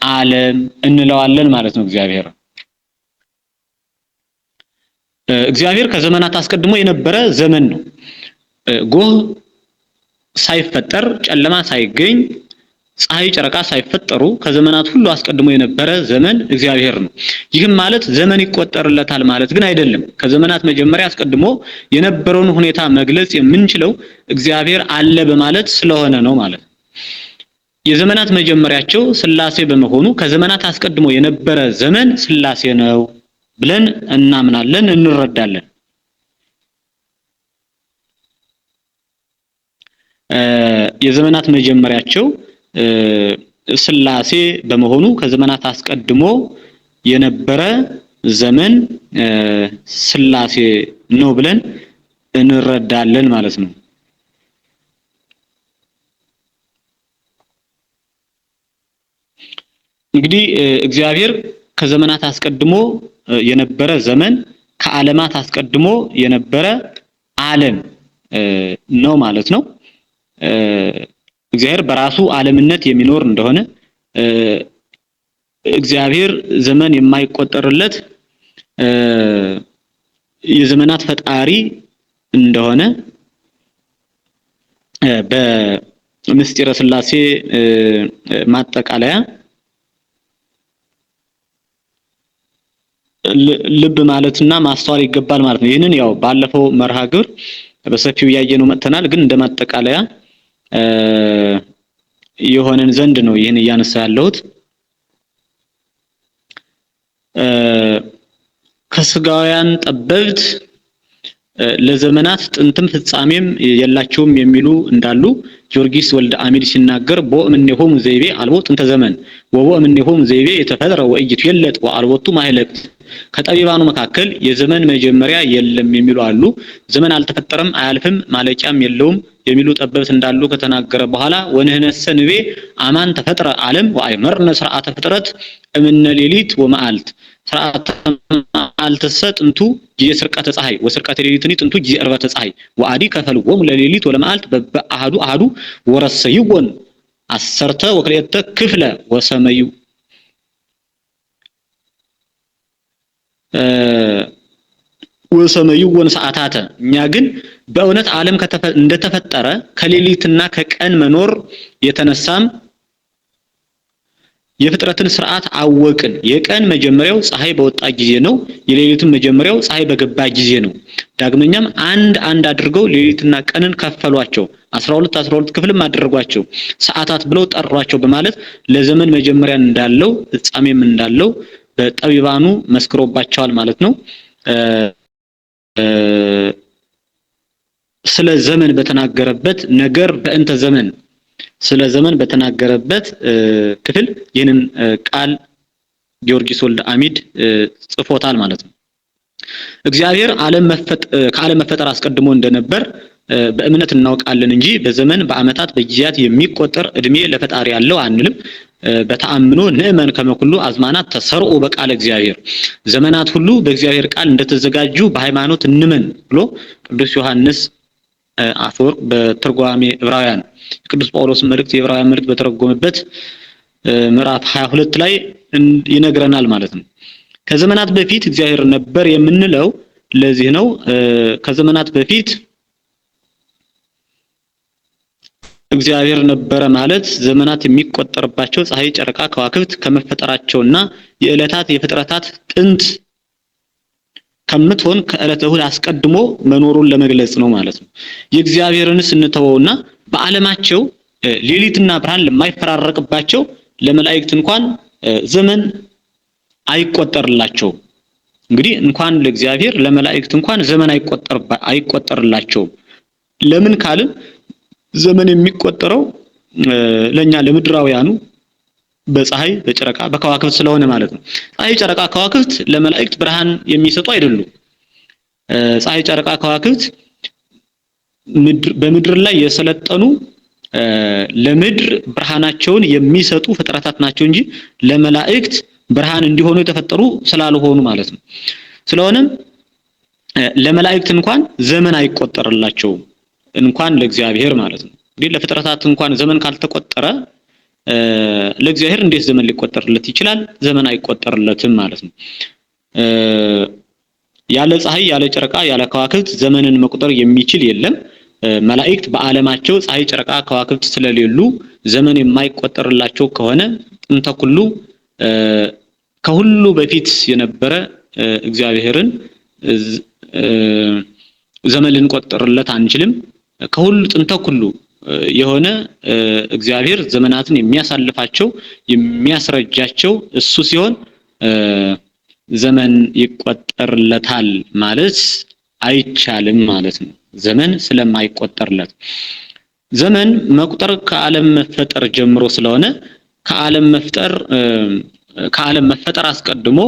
ዓለም እንለዋለን ማለት ነው። እግዚአብሔር ከዘመናት አስቀድሞ የነበረ ዘመን ነው። ጎህ ሳይፈጠር ጨለማ ሳይገኝ ፀሐይ ጨረቃ ሳይፈጠሩ ከዘመናት ሁሉ አስቀድሞ የነበረ ዘመን እግዚአብሔር ነው። ይህም ማለት ዘመን ይቆጠርለታል ማለት ግን አይደለም። ከዘመናት መጀመሪያ አስቀድሞ የነበረውን ሁኔታ መግለጽ የምንችለው እግዚአብሔር አለ በማለት ስለሆነ ነው ማለት ነው። የዘመናት መጀመሪያቸው ስላሴ በመሆኑ ከዘመናት አስቀድሞ የነበረ ዘመን ስላሴ ነው ብለን እናምናለን እንረዳለን። የዘመናት መጀመሪያቸው ስላሴ በመሆኑ ከዘመናት አስቀድሞ የነበረ ዘመን ስላሴ ነው ብለን እንረዳለን ማለት ነው። እንግዲህ እግዚአብሔር ከዘመናት አስቀድሞ የነበረ ዘመን ከዓለማት አስቀድሞ የነበረ ዓለም ነው ማለት ነው። እግዚአብሔር በራሱ ዓለምነት የሚኖር እንደሆነ እግዚአብሔር ዘመን የማይቆጠርለት የዘመናት ፈጣሪ እንደሆነ በምስጢረ ስላሴ ማጠቃለያ ልብ ማለትና ማስተዋል ይገባል ማለት ነው። ይሄንን ያው ባለፈው መርሃ ግብር በሰፊው ያየነው መጥተናል። ግን እንደማጠቃለያ የሆነን ዘንድ ነው ይሄን እያነሳ ያለሁት። ከስጋውያን ጠበብት ለዘመናት ጥንትም ፍጻሜም የላቸውም የሚሉ እንዳሉ ጊዮርጊስ ወልደ አሚድ ሲናገር ቦእምኔሆም ዘይቤ አልቦ ጥንተ ዘመን ወቦእምኔሆም ዘይቤ የተፈጠረ ወይይትየለጥ ወአልቦቱ ማህለቅት ከጠቢባኑ መካከል የዘመን መጀመሪያ የለም የሚሉ አሉ። ዘመን አልተፈጠረም አያልፍም ማለቂያም የለውም የሚሉ ጠበብት እንዳሉ ከተናገረ በኋላ ወነህነሰ ንቤ አማን ተፈጠረ ዓለም ወአይመርነ ሥርዓተ ፍጥረት እምነ ሌሊት ወመዓልት ስርዓተ መዓልትሰ ጥንቱ ጊዜ ስርቀተ ፀሐይ ወስርቀተ ሌሊትኒ ጥንቱ ጊዜ ዕርበተ ፀሐይ ወአዲ ከፈልዎሙ ለሌሊት ወለመዓልት በአሐዱ አሐዱ ወረሰይዎን አሰርተ ወክልኤተ ክፍለ ወሰመዩ ወሰመዩን ሰዓታተ። እኛ ግን በእውነት ዓለም እንደተፈጠረ ከሌሊትና ከቀን መኖር የተነሳም የፍጥረትን ስርዓት አወቅን። የቀን መጀመሪያው ፀሐይ በወጣ ጊዜ ነው። የሌሊቱን መጀመሪያው ፀሐይ በገባ ጊዜ ነው። ዳግመኛም አንድ አድርገው ሌሊትና ቀንን ከፈሏቸው። 12 ክፍልም አደረጓቸው። ሰዓታት ብለው ጠሯቸው በማለት ለዘመን መጀመሪያ እንዳለው ፍጻሜም እንዳለው በጠቢባኑ መስክሮባቸዋል ማለት ነው። ስለ ዘመን በተናገረበት ነገር በእንተ ዘመን ስለ ዘመን በተናገረበት ክፍል ይህንን ቃል ጊዮርጊስ ወልደ አሚድ ጽፎታል ማለት ነው። እግዚአብሔር ከዓለም መፈጠር አስቀድሞ እንደነበር በእምነት እናውቃለን እንጂ በዘመን በአመታት በጊዜያት የሚቆጠር እድሜ ለፈጣሪ ያለው አንልም። በተአምኖ ንእመን ከመኩሉ አዝማናት ተሰርኡ በቃለ እግዚአብሔር ዘመናት ሁሉ በእግዚአብሔር ቃል እንደተዘጋጁ በሃይማኖት እንመን ብሎ ቅዱስ ዮሐንስ አፈወርቅ በትርጓሜ ዕብራውያን ቅዱስ ጳውሎስ መልእክት የዕብራውያን መልእክት በተረጎመበት ምዕራፍ 22 ላይ ይነግረናል ማለት ነው። ከዘመናት በፊት እግዚአብሔር ነበር የምንለው ለዚህ ነው። ከዘመናት በፊት እግዚአብሔር ነበረ ማለት ዘመናት የሚቆጠርባቸው ፀሐይ፣ ጨረቃ፣ ከዋክብት ከመፈጠራቸውና የዕለታት የፍጥረታት ጥንት ከምትሆን ከዕለተ እሁድ አስቀድሞ መኖሩን ለመግለጽ ነው ማለት ነው። የእግዚአብሔርንስ እንተወውና በዓለማቸው ሌሊትና ብርሃን ለማይፈራረቅባቸው ለመላእክት እንኳን ዘመን አይቆጠርላቸው። እንግዲህ እንኳን ለእግዚአብሔር ለመላእክት እንኳን ዘመን አይቆጠርላቸው። ለምን ካልን ዘመን የሚቆጠረው ለኛ ለምድራውያኑ በፀሐይ በጨረቃ በከዋክብት ስለሆነ ማለት ነው። ፀሐይ፣ ጨረቃ፣ ከዋክብት ለመላእክት ብርሃን የሚሰጡ አይደሉም። ፀሐይ፣ ጨረቃ፣ ከዋክብት በምድር ላይ የሰለጠኑ ለምድር ብርሃናቸውን የሚሰጡ ፍጥረታት ናቸው እንጂ ለመላእክት ብርሃን እንዲሆኑ የተፈጠሩ ስላልሆኑ ማለት ነው። ስለሆነም ለመላእክት እንኳን ዘመን አይቆጠርላቸውም እንኳን ለእግዚአብሔር ማለት ነው። እንግዲህ ለፍጥረታት እንኳን ዘመን ካልተቆጠረ ለእግዚአብሔር እንዴት ዘመን ሊቆጠርለት ይችላል? ዘመን አይቆጠርለትም ማለት ነው። ያለ ፀሐይ፣ ያለ ጨረቃ፣ ያለ ከዋክብት ዘመንን መቁጠር የሚችል የለም። መላእክት በዓለማቸው ፀሐይ፣ ጨረቃ፣ ከዋክብት ስለሌሉ ዘመን የማይቆጠርላቸው ከሆነ ጥንተ ኩሉ ከሁሉ በፊት የነበረ እግዚአብሔርን ዘመን ልንቆጥርለት አንችልም። ከሁሉ ጥንተ ኩሉ የሆነ እግዚአብሔር ዘመናትን የሚያሳልፋቸው የሚያስረጃቸው እሱ ሲሆን ዘመን ይቆጠርለታል ማለት አይቻልም ማለት ነው። ዘመን ስለማይቆጠርለት ዘመን መቁጠር ከዓለም መፈጠር ጀምሮ ስለሆነ ከዓለም መፈጠር አስቀድሞ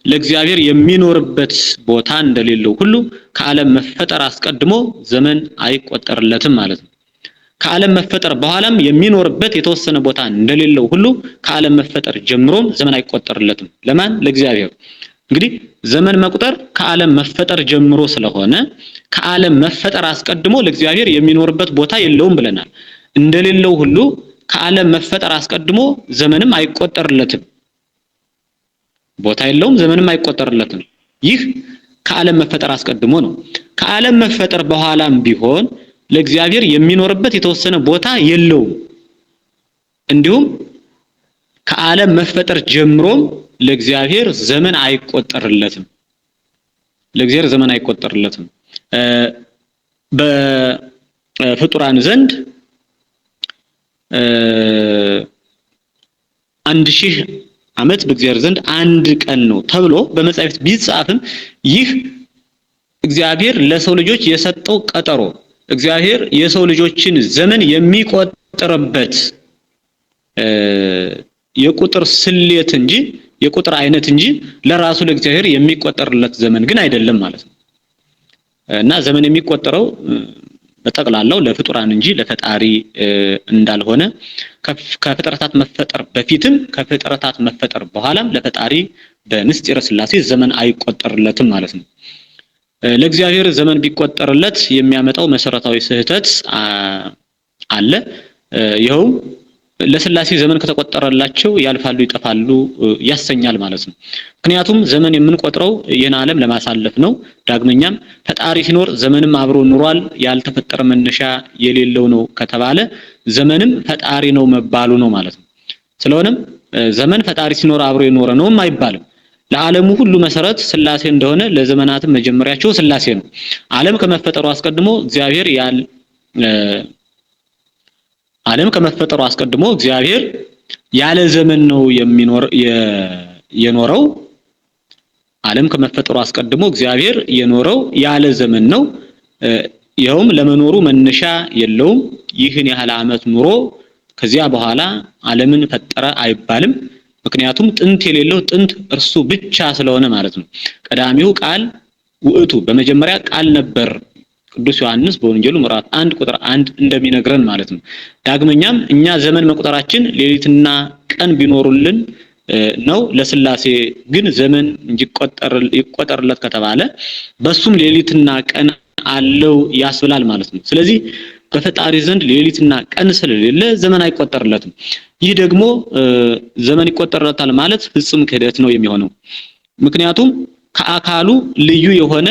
ለእግዚአብሔር የሚኖርበት ቦታ እንደሌለው ሁሉ ከዓለም መፈጠር አስቀድሞ ዘመን አይቆጠርለትም ማለት ነው። ከዓለም መፈጠር በኋላም የሚኖርበት የተወሰነ ቦታ እንደሌለው ሁሉ ከዓለም መፈጠር ጀምሮም ዘመን አይቆጠርለትም። ለማን? ለእግዚአብሔር። እንግዲህ ዘመን መቁጠር ከዓለም መፈጠር ጀምሮ ስለሆነ ከዓለም መፈጠር አስቀድሞ ለእግዚአብሔር የሚኖርበት ቦታ የለውም ብለናል። እንደሌለው ሁሉ ከዓለም መፈጠር አስቀድሞ ዘመንም አይቆጠርለትም። ቦታ የለውም፣ ዘመንም አይቆጠርለትም። ይህ ከዓለም መፈጠር አስቀድሞ ነው። ከዓለም መፈጠር በኋላም ቢሆን ለእግዚአብሔር የሚኖርበት የተወሰነ ቦታ የለውም። እንዲሁም ከዓለም መፈጠር ጀምሮም ለእግዚአብሔር ዘመን አይቆጠርለትም። ለእግዚአብሔር ዘመን አይቆጠርለትም። በፍጡራን ዘንድ 1000 ዓመት በእግዚአብሔር ዘንድ አንድ ቀን ነው ተብሎ በመጻሕፍት ቢጻፍም ይህ እግዚአብሔር ለሰው ልጆች የሰጠው ቀጠሮ እግዚአብሔር የሰው ልጆችን ዘመን የሚቆጥርበት የቁጥር ስሌት እንጂ የቁጥር አይነት እንጂ ለራሱ ለእግዚአብሔር የሚቆጠርለት ዘመን ግን አይደለም ማለት ነው። እና ዘመን የሚቆጠረው በጠቅላላው ለፍጡራን እንጂ ለፈጣሪ እንዳልሆነ ከፍጥረታት መፈጠር በፊትም ከፍጥረታት መፈጠር በኋላም ለፈጣሪ በምስጢረ ሥላሴ ዘመን አይቆጠርለትም ማለት ነው። ለእግዚአብሔር ዘመን ቢቆጠርለት የሚያመጣው መሰረታዊ ስህተት አለ። ይኸው ለሥላሴ ዘመን ከተቆጠረላቸው ያልፋሉ ይጠፋሉ ያሰኛል ማለት ነው። ምክንያቱም ዘመን የምንቆጥረው ይህን ዓለም ለማሳለፍ ነው። ዳግመኛም ፈጣሪ ሲኖር ዘመንም አብሮ ኑሯል፣ ያልተፈጠረ መነሻ የሌለው ነው ከተባለ ዘመንም ፈጣሪ ነው መባሉ ነው ማለት ነው። ስለሆነም ዘመን ፈጣሪ ሲኖር አብሮ የኖረ ነውም አይባልም። ለዓለሙ ሁሉ መሰረት ሥላሴ እንደሆነ ለዘመናትም መጀመሪያቸው ሥላሴ ነው። ዓለም ከመፈጠሩ አስቀድሞ እግዚአብሔር ያለ ዘመን ነው የኖረው። ዓለም ከመፈጠሩ አስቀድሞ እግዚአብሔር የኖረው ያለ ዘመን ነው። ይኸውም ለመኖሩ መነሻ የለውም። ይህን ያህል ዓመት ኑሮ ከዚያ በኋላ ዓለምን ፈጠረ አይባልም። ምክንያቱም ጥንት የሌለው ጥንት እርሱ ብቻ ስለሆነ ማለት ነው። ቀዳሚው ቃል ውእቱ በመጀመሪያ ቃል ነበር ቅዱስ ዮሐንስ በወንጌሉ ምዕራፍ 1 ቁጥር 1 እንደሚነግረን ማለት ነው። ዳግመኛም እኛ ዘመን መቁጠራችን ሌሊትና ቀን ቢኖሩልን ነው። ለሥላሴ ግን ዘመን ይቆጠርለት ከተባለ በሱም ሌሊትና ቀን አለው ያስብላል ማለት ነው። ስለዚህ በፈጣሪ ዘንድ ሌሊትና ቀን ስለሌለ ዘመን አይቆጠርለትም። ይህ ደግሞ ዘመን ይቆጠርለታል ማለት ፍጹም ክህደት ነው የሚሆነው። ምክንያቱም ከአካሉ ልዩ የሆነ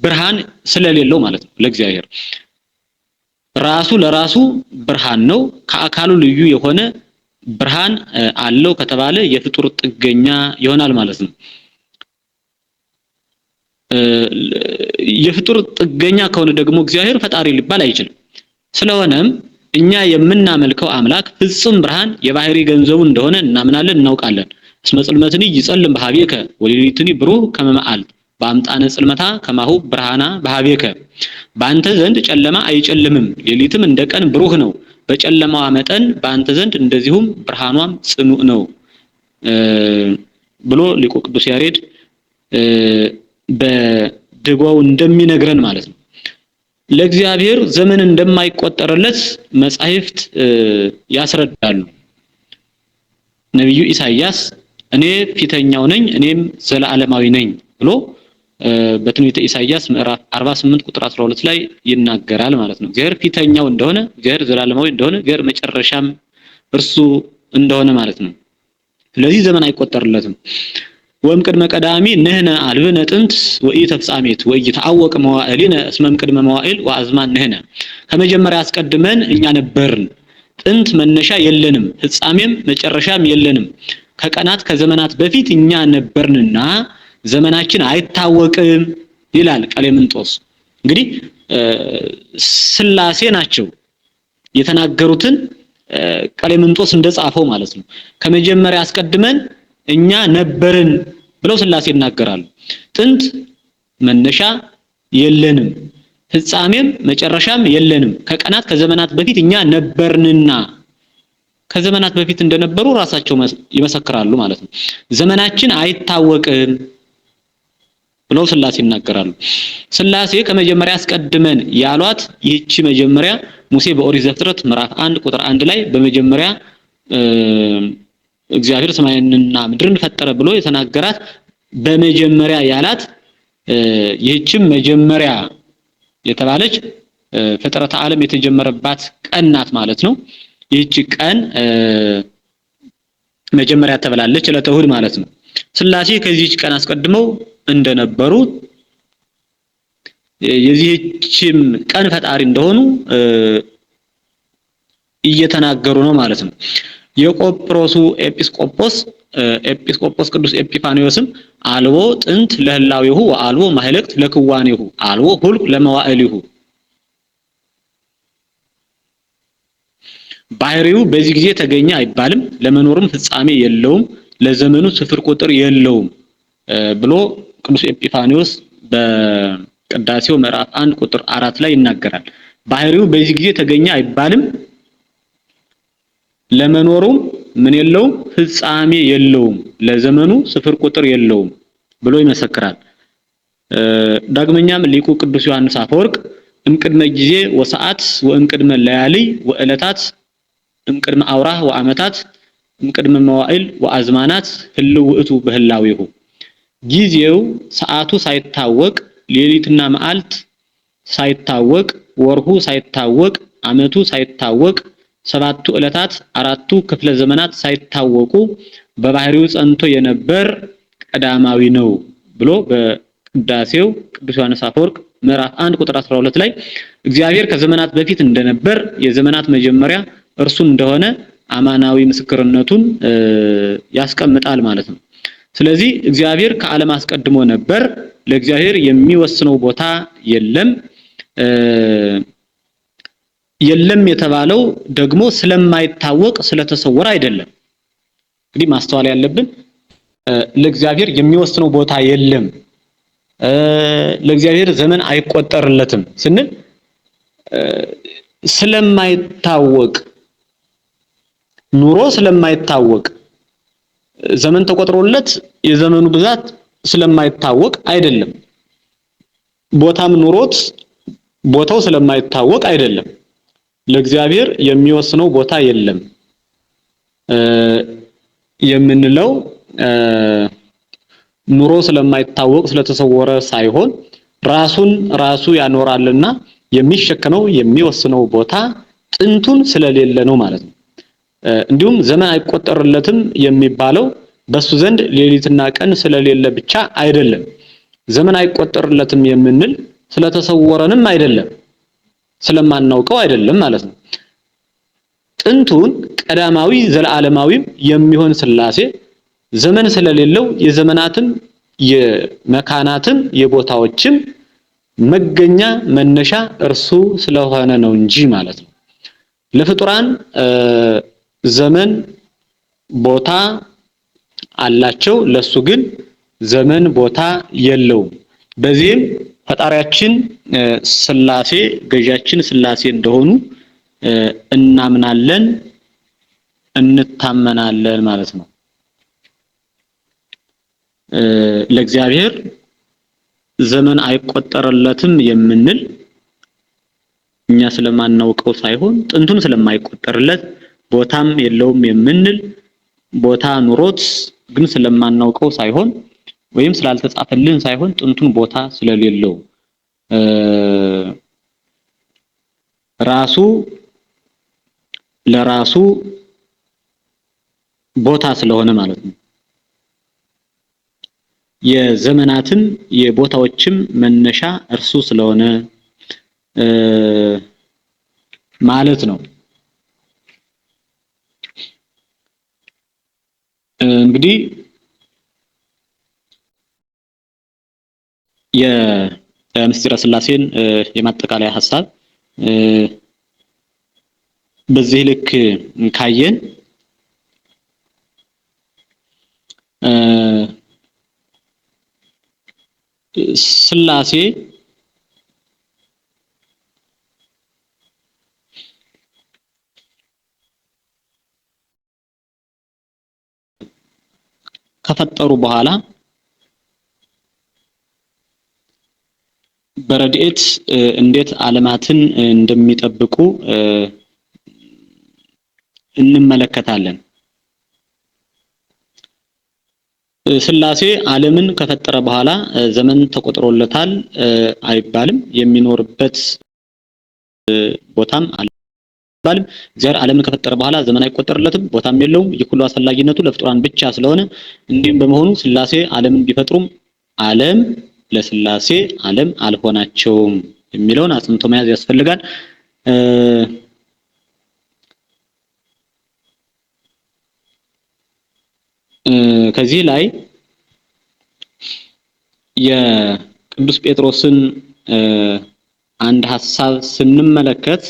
ብርሃን ስለሌለው ማለት ነው። ለእግዚአብሔር ራሱ ለራሱ ብርሃን ነው። ከአካሉ ልዩ የሆነ ብርሃን አለው ከተባለ የፍጡር ጥገኛ ይሆናል ማለት ነው። የፍጡር ጥገኛ ከሆነ ደግሞ እግዚአብሔር ፈጣሪ ሊባል አይችልም። ስለሆነም እኛ የምናመልከው አምላክ ፍጹም ብርሃን የባህሪ ገንዘቡ እንደሆነ እናምናለን እናውቃለን። እስመ ጽልመትኒ ይጸልም በኀቤከ ወሌሊትኒ ብሩህ ከመ መዓልት በአምጣነ ጽልመታ ከማሁ ብርሃና በኀቤከ። በአንተ ዘንድ ጨለማ አይጨልምም፣ ሌሊትም እንደ ቀን ብሩህ ነው። በጨለማዋ መጠን በአንተ ዘንድ እንደዚሁም ብርሃኗም ጽኑዕ ነው ብሎ ሊቁ ቅዱስ ያሬድ በድጓው እንደሚነግረን ማለት ነው። ለእግዚአብሔር ዘመን እንደማይቆጠርለት መጻሕፍት ያስረዳሉ። ነብዩ ኢሳይያስ እኔ ፊተኛው ነኝ እኔም ዘላለማዊ ነኝ ብሎ በትንቢተ ኢሳይያስ ምዕራፍ 48 ቁጥር 12 ላይ ይናገራል ማለት ነው። እግዚአብሔር ፊተኛው እንደሆነ፣ እግዚአብሔር ዘላለማዊ እንደሆነ፣ እግዚአብሔር መጨረሻም እርሱ እንደሆነ ማለት ነው። ስለዚህ ዘመን አይቆጠርለትም። ወእምቅድመ ቀዳሚ ንሕነ አልብነ ጥንት ወኢተፍጻሜት ወኢይትዐወቅ መዋዕሊነ እስመ እምቅድመ መዋዕል ወአዝማን ንሕነ። ከመጀመሪያ አስቀድመን እኛ ነበርን፣ ጥንት መነሻ የለንም፣ ፍጻሜም መጨረሻም የለንም። ከቀናት ከዘመናት በፊት እኛ ነበርንና ዘመናችን አይታወቅም ይላል ቀሌምንጦስ። እንግዲህ ሥላሴ ናቸው የተናገሩትን ቀሌምንጦስ እንደጻፈው ማለት ነው። ከመጀመሪያ አስቀድመን እኛ ነበርን ብለው ሥላሴ ይናገራሉ። ጥንት መነሻ የለንም፣ ፍጻሜም መጨረሻም የለንም። ከቀናት ከዘመናት በፊት እኛ ነበርንና ከዘመናት በፊት እንደነበሩ ራሳቸው ይመሰክራሉ ማለት ነው። ዘመናችን አይታወቅም ብለው ሥላሴ ይናገራሉ። ሥላሴ ከመጀመሪያ አስቀድመን ያሏት ይህች መጀመሪያ ሙሴ በኦሪት ዘፍጥረት ምዕራፍ 1 ቁጥር 1 ላይ በመጀመሪያ እግዚአብሔር ሰማይንና ምድርን ፈጠረ ብሎ የተናገራት በመጀመሪያ ያላት ይህችም መጀመሪያ የተባለች ፍጥረተ ዓለም የተጀመረባት ቀን ናት ማለት ነው። ይህች ቀን መጀመሪያ ተብላለች፣ ዕለተ እሑድ ማለት ነው። ሥላሴ ከዚህች ቀን አስቀድመው እንደነበሩ የዚህችም ቀን ፈጣሪ እንደሆኑ እየተናገሩ ነው ማለት ነው። የቆጵሮሱ ኤጲስቆጶስ ቅዱስ ኤጲፋንዮስም አልቦ ጥንት ለህላዌሁ ወአልቦ ማህለቅት ለክዋኔሁ አልቦ ሁልቅ ለመዋዕሊሁ፣ ባህሪው በዚህ ጊዜ ተገኘ አይባልም፣ ለመኖርም ፍጻሜ የለውም፣ ለዘመኑ ስፍር ቁጥር የለውም ብሎ ቅዱስ ኤጲፋንዮስ በቅዳሴው ምዕራፍ 1 ቁጥር 4 ላይ ይናገራል። ባህሪው በዚህ ጊዜ ተገኘ አይባልም፣ ለመኖሩም ምን የለውም ፍጻሜ የለውም፣ ለዘመኑ ስፍር ቁጥር የለውም ብሎ ይመሰክራል። ዳግመኛም ሊቁ ቅዱስ ዮሐንስ አፈወርቅ እምቅድመ ጊዜ ወሰዓት ወእምቅድመ ለያሊ ወዕለታት እምቅድመ አውራህ ወአመታት እምቅድመ መዋዕል ወአዝማናት ህልው ውእቱ በህላዌሁ ጊዜው ሰዓቱ ሳይታወቅ ሌሊትና መዓልት ሳይታወቅ ወርሁ ሳይታወቅ አመቱ ሳይታወቅ ሰባቱ ዕለታት አራቱ ክፍለ ዘመናት ሳይታወቁ በባህሪው ጸንቶ የነበር ቀዳማዊ ነው ብሎ በቅዳሴው ቅዱስ ዮሐንስ አፈወርቅ ምዕራፍ 1 ቁጥር 12 ላይ እግዚአብሔር ከዘመናት በፊት እንደነበር የዘመናት መጀመሪያ እርሱ እንደሆነ አማናዊ ምስክርነቱን ያስቀምጣል ማለት ነው። ስለዚህ እግዚአብሔር ከዓለም አስቀድሞ ነበር። ለእግዚአብሔር የሚወስነው ቦታ የለም። የለም የተባለው ደግሞ ስለማይታወቅ ስለተሰወረ አይደለም። እንግዲህ ማስተዋል ያለብን ለእግዚአብሔር የሚወስነው ቦታ የለም፣ ለእግዚአብሔር ዘመን አይቆጠርለትም ስንል ስለማይታወቅ ኑሮ ስለማይታወቅ ዘመን ተቆጥሮለት የዘመኑ ብዛት ስለማይታወቅ አይደለም። ቦታም ኑሮት ቦታው ስለማይታወቅ አይደለም። ለእግዚአብሔር የሚወስነው ቦታ የለም የምንለው ኑሮ ስለማይታወቅ ስለተሰወረ ሳይሆን ራሱ ያኖራልና የሚሸከመው የሚወስነው ቦታ ጥንቱን ስለሌለ ነው ማለት ነው። እንዲሁም ዘመን አይቆጠርለትም የሚባለው በሱ ዘንድ ሌሊትና ቀን ስለሌለ ብቻ አይደለም። ዘመን አይቆጠርለትም የምንል ስለተሰወረንም አይደለም፣ ስለማናውቀው አይደለም ማለት ነው። ጥንቱን ቀዳማዊ ዘለዓለማዊም የሚሆን ሥላሴ ዘመን ስለሌለው የዘመናትም የመካናትም የቦታዎችም መገኛ መነሻ እርሱ ስለሆነ ነው እንጂ ማለት ነው። ለፍጡራን ዘመን ቦታ አላቸው፣ ለሱ ግን ዘመን ቦታ የለውም። በዚህም ፈጣሪያችን ሥላሴ ገዣችን ሥላሴ እንደሆኑ እናምናለን እንታመናለን ማለት ነው። ለእግዚአብሔር ዘመን አይቆጠርለትም የምንል እኛ ስለማናውቀው ሳይሆን ጥንቱን ስለማይቆጠርለት ቦታም የለውም የምንል ቦታ ኑሮት ግን ስለማናውቀው ሳይሆን ወይም ስላልተጻፈልን ሳይሆን ጥንቱን ቦታ ስለሌለው ራሱ ለራሱ ቦታ ስለሆነ ማለት ነው። የዘመናትም የቦታዎችም መነሻ እርሱ ስለሆነ ማለት ነው። እንግዲህ የምስጢረ ሥላሴን የማጠቃለያ ሐሳብ በዚህ ልክ ካየን ሥላሴ ከፈጠሩ በኋላ በረድኤት እንዴት ዓለማትን እንደሚጠብቁ እንመለከታለን። ሥላሴ ዓለምን ከፈጠረ በኋላ ዘመን ተቆጥሮለታል አይባልም። የሚኖርበት ቦታም አይባልም። እግዚአብሔር ዓለምን ከፈጠረ በኋላ ዘመን አይቆጠርለትም፣ ቦታም የለውም። የሁሉ አስፈላጊነቱ ለፍጡራን ብቻ ስለሆነ እንዲህም በመሆኑ ሥላሴ ዓለምን ቢፈጥሩም ዓለም ለሥላሴ ዓለም አልሆናቸውም የሚለውን አጽንቶ መያዝ ያስፈልጋል። ከዚህ ላይ የቅዱስ ጴጥሮስን አንድ ሐሳብ ስንመለከት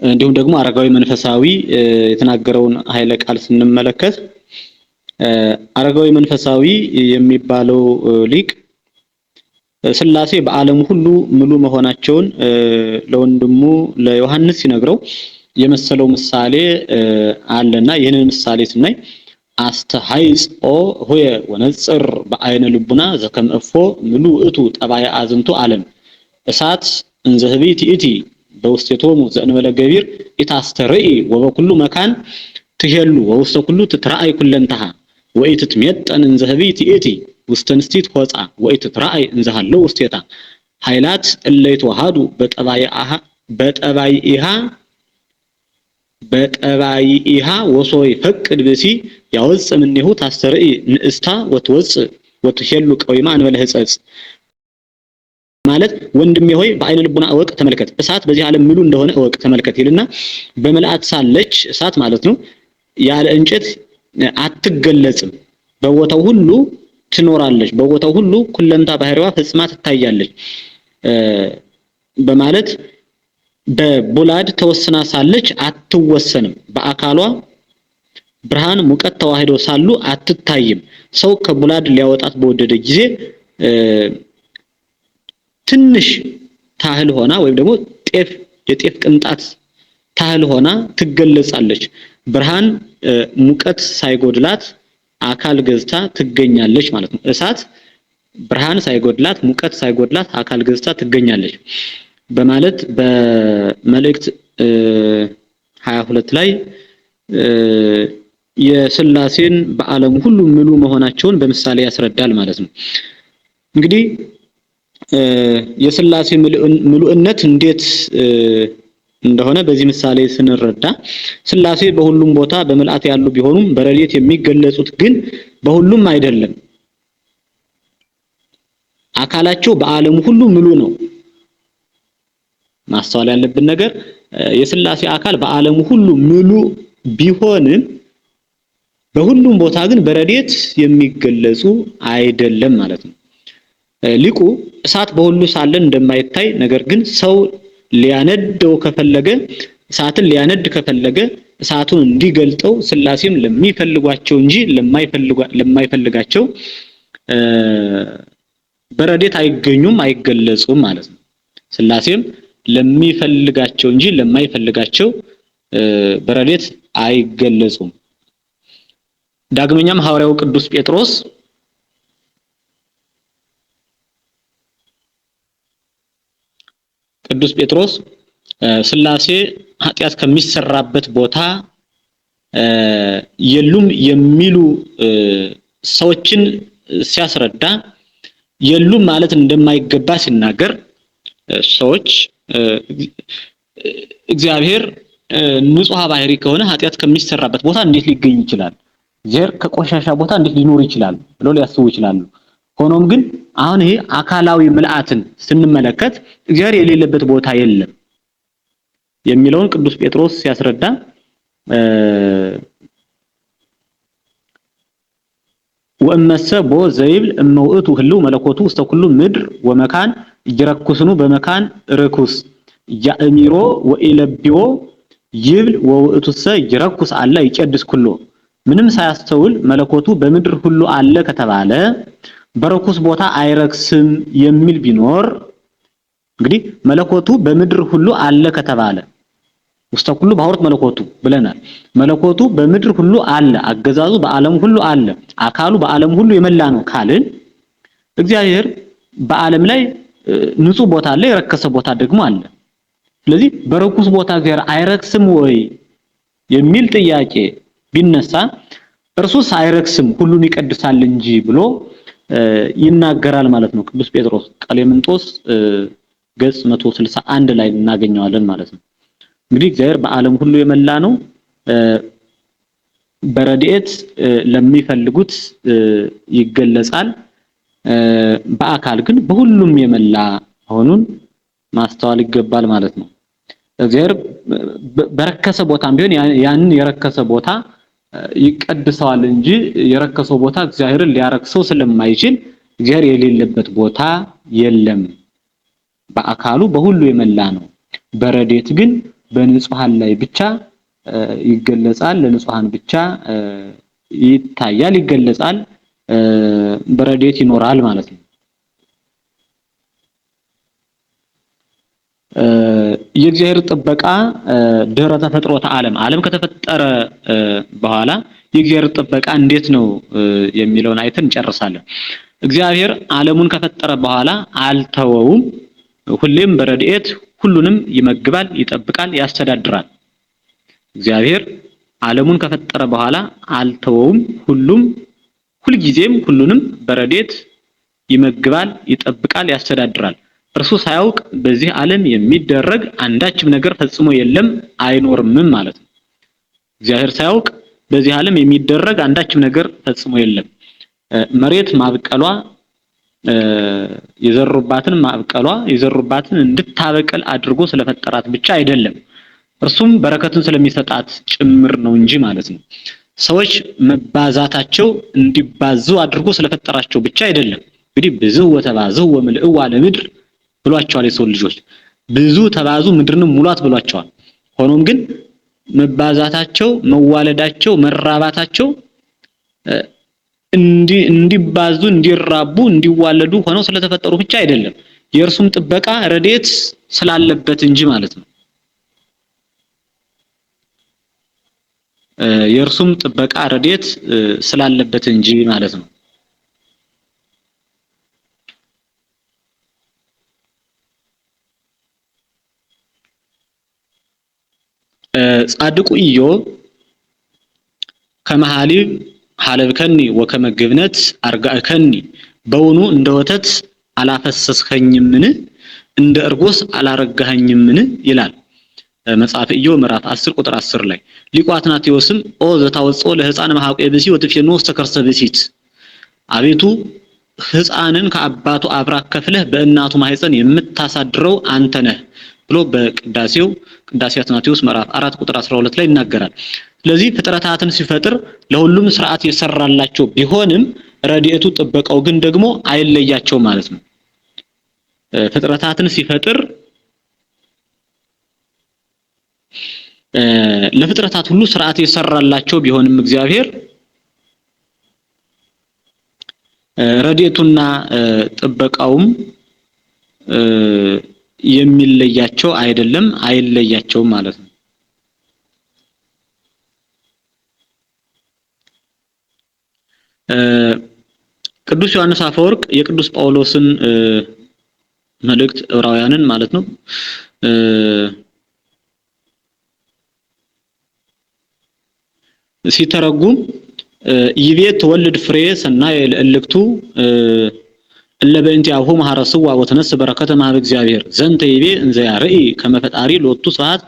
እንዲሁም ደግሞ አረጋዊ መንፈሳዊ የተናገረውን ኃይለ ቃል ስንመለከት አረጋዊ መንፈሳዊ የሚባለው ሊቅ ሥላሴ በዓለም ሁሉ ሙሉ መሆናቸውን ለወንድሙ ለዮሐንስ ሲነግረው የመሰለው ምሳሌ አለና ይህንን ምሳሌ ስናይ አስተሃይጽኦ ሆየ ወነጽር በአይነ ልቡና ዘከም እፎ ምሉ እቱ ጠባይ አዝንቱ ዓለም እሳት እንዘህቢት እቲ በውስቴቶሙ ዘእንበለ ገቢር ኢታስተርኢ ወበኩሉ መካን ትሄሉ ወውስተ ኩሉ ትትራአይ ኩለንተሃ ወኢትትሜጠን እንዘህቢት እቲ ውስተንስቲት ሆጻ ወኢትትራአይ እንዘሃለው ውስቴታ ኃይላት እለይት ወሃዱ በጠባይኢሃ ወሶይ ፈቅድ ብሲ ያወጽ ምንሁ ታስተርኢ ንእስታ ወትወጽ ወትሄሉ ቀዊማ እንበለ ህጸጽ ማለት ወንድሜ ሆይ በአይነ ልቡና እወቅ ተመልከት እሳት በዚህ ዓለም ሙሉ እንደሆነ እወቅ ተመልከት ይልና በመልአት ሳለች እሳት ማለት ነው ያለ እንጨት አትገለጽም በቦታው ሁሉ ትኖራለች በቦታው ሁሉ ኩለንታ ባህሪዋ ፈጽማ ትታያለች በማለት በቡላድ ተወስና ሳለች አትወሰንም በአካሏ ብርሃን ሙቀት ተዋህዶ ሳሉ አትታይም ሰው ከቡላድ ሊያወጣት በወደደ ጊዜ ትንሽ ታህል ሆና ወይም ደግሞ የጤፍ ቅንጣት ታህል ሆና ትገለጻለች ብርሃን ሙቀት ሳይጎድላት አካል ገዝታ ትገኛለች ማለት ነው እሳት ብርሃን ሳይጎድላት ሙቀት ሳይጎድላት አካል ገዝታ ትገኛለች በማለት በመልእክት 22 ላይ የሥላሴን በዓለም ሁሉ ሙሉ መሆናቸውን በምሳሌ ያስረዳል ማለት ነው እንግዲህ የሥላሴ ሙሉእነት እንዴት እንደሆነ በዚህ ምሳሌ ስንረዳ ሥላሴ በሁሉም ቦታ በመልአት ያሉ ቢሆኑም በረድኤት የሚገለጹት ግን በሁሉም አይደለም አካላቸው በዓለም ሁሉ ሙሉ ነው ማስተዋል ያለብን ነገር የሥላሴ አካል በዓለም ሁሉ ሙሉ ቢሆንም በሁሉም ቦታ ግን በረድኤት የሚገለጹ አይደለም ማለት ነው ሊቁ እሳት በሁሉ ሳለን እንደማይታይ ነገር ግን ሰው ሊያነደው ከፈለገ እሳትን ሊያነድ ከፈለገ እሳቱን እንዲገልጠው ሥላሴም ለሚፈልጓቸው እንጂ ለማይፈልጋቸው በረድኤት አይገኙም አይገለጹም ማለት ነው ሥላሴም ለሚፈልጋቸው እንጂ ለማይፈልጋቸው በረድኤት አይገለጹም ዳግመኛም ሐዋርያው ቅዱስ ጴጥሮስ ሥላሴ ኃጢያት ከሚሰራበት ቦታ የሉም የሚሉ ሰዎችን ሲያስረዳ የሉም ማለት እንደማይገባ ሲናገር ሰዎች እግዚአብሔር ንጹህ ባህሪ ከሆነ ኃጢያት ከሚሰራበት ቦታ እንዴት ሊገኝ ይችላል ዘር ከቆሻሻ ቦታ እንዴት ሊኖር ይችላል ብለው ሊያስቡ ይችላሉ ሆኖም ግን አሁን ይሄ አካላዊ ምልአትን ስንመለከት እግዚአብሔር የሌለበት ቦታ የለም የሚለውን ቅዱስ ጴጥሮስ ሲያስረዳ ወእመሰ ቦ ዘይብል እመውእቱ ህሉ መለኮቱ ውስተ ኩሉ ምድር ወመካን ይረኩስኑ በመካን ርኩስ ያእሚሮ ወኢለቢዮ ይብል ወውእቱሰ ይረኩስ አለ ይቀድስ ኩሎ ምንም ሳያስተውል መለኮቱ በምድር ሁሉ አለ ከተባለ በርኩስ ቦታ አይረክስም የሚል ቢኖር እንግዲህ መለኮቱ በምድር ሁሉ አለ ከተባለ ውስተ ኩሉ ባሕርት መለኮቱ ብለናል መለኮቱ በምድር ሁሉ አለ አገዛዙ በዓለም ሁሉ አለ አካሉ በዓለም ሁሉ የመላ ነው ካልን እግዚአብሔር በዓለም ላይ ንጹህ ቦታ አለ የረከሰ ቦታ ደግሞ አለ ስለዚህ በርኩስ ቦታ እግዚአብሔር አይረክስም ወይ የሚል ጥያቄ ቢነሳ እርሱስ አይረክስም ሁሉን ይቀድሳል እንጂ ብሎ ይናገራል ማለት ነው ቅዱስ ጴጥሮስ ቀሌምንጦስ ገጽ 161 ላይ እናገኘዋለን ማለት ነው እንግዲህ እግዚአብሔር በዓለም ሁሉ የመላ ነው በረድኤት ለሚፈልጉት ይገለጻል በአካል ግን በሁሉም የመላ ሆኑን ማስተዋል ይገባል ማለት ነው እግዚአብሔር በረከሰ ቦታም ቢሆን ያንን የረከሰ ቦታ ይቀድሰዋል እንጂ የረከሰው ቦታ እግዚአብሔርን ሊያረክሰው ስለማይችል እግዚአብሔር የሌለበት ቦታ የለም በአካሉ በሁሉ የመላ ነው በረድኤት ግን በንጹሃን ላይ ብቻ ይገለጻል ለንጹሃን ብቻ ይታያል ይገለጻል በረድኤት ይኖራል ማለት ነው የእግዚአብሔር ጥበቃ ድህረ ተፈጥሮተ ዓለም ከተፈጠረ በኋላ የእግዚአብሔር ጥበቃ እንዴት ነው የሚለውን አይተን እንጨርሳለን። እግዚአብሔር ዓለሙን ከፈጠረ በኋላ አልተወውም። ሁሌም በረድኤት ሁሉንም ይመግባል፣ ይጠብቃል፣ ያስተዳድራል። እግዚአብሔር ዓለሙን ከፈጠረ በኋላ አልተወውም። ሁልጊዜም ሁሉንም በረድኤት ይመግባል፣ ይጠብቃል፣ ያስተዳድራል። እርሱ ሳያውቅ በዚህ ዓለም የሚደረግ አንዳችም ነገር ፈጽሞ የለም አይኖርምም ማለት ነው። እግዚአብሔር ሳያውቅ በዚህ ዓለም የሚደረግ አንዳችም ነገር ፈጽሞ የለም። መሬት ማብቀሏ የዘሩባትን እንድታበቅል አድርጎ ስለፈጠራት ብቻ አይደለም፣ እርሱም በረከትን ስለሚሰጣት ጭምር ነው እንጂ ማለት ነው። ሰዎች መባዛታቸው እንዲባዙ አድርጎ ስለፈጠራቸው ብቻ አይደለም። እንግዲህ ብዙ ወተባዙ ወምልኡ ለምድር ብሏቸዋል። የሰው ልጆች ብዙ ተባዙ ምድርንም ሙሏት ብሏቸዋል። ሆኖም ግን መባዛታቸው፣ መዋለዳቸው፣ መራባታቸው እንዲባዙ፣ እንዲራቡ፣ እንዲዋለዱ ሆነው ስለተፈጠሩ ብቻ አይደለም፣ የእርሱም ጥበቃ ረድኤት ስላለበት እንጂ ማለት ነው። የእርሱም ጥበቃ ረድኤት ስላለበት እንጂ ማለት ነው። ጻድቁ ኢዮብ ከመሐሊብ ሐለብከኒ ወከመግብነት አርጋእከኒ በውኑ እንደ ወተት አላፈሰስከኝምን እንደ እርጎስ አላረጋኸኝምን ይላል መጽሐፈ ኢዮብ ምዕራፍ 10 ቁጥር 10 ላይ። ሊቁ አትናቴዎስም ኦ ዘታወጾ ለሕፃን መሐቆ ብሲ ወትፌኖ ተከርሰ ብሲት አቤቱ ሕፃንን ከአባቱ አብራክ ከፍለህ በእናቱ ማህፀን የምታሳድረው አንተ ነህ ብሎ ቅዳሴ አትናቴዎስ ምዕራፍ 4 ቁጥር 12 ላይ ይናገራል። ስለዚህ ፍጥረታትን ሲፈጥር ለሁሉም ስርዓት የሰራላቸው ቢሆንም ረድኤቱ ጥበቃው ግን ደግሞ አይለያቸው ማለት ነው። ፍጥረታትን ሲፈጥር ለፍጥረታት ሁሉ ስርዓት የሰራላቸው ቢሆንም እግዚአብሔር ረድኤቱና ጥበቃውም የሚለያቸው አይደለም፣ አይለያቸውም ማለት ነው። ቅዱስ ዮሐንስ አፈወርቅ የቅዱስ ጳውሎስን መልእክት ዕብራውያንን ማለት ነው ሲተረጉም ይቤት ወልድ ፍሬ ሰናይ ለእልክቱ ለበእንቲአሁ ማሐረስዋ ወተነስ በረከተ ማብ እግዚአብሔር ዘንተ ይቤ እንዘ ያርኢ ከመፈጣሪ ሎቱ ሰዓት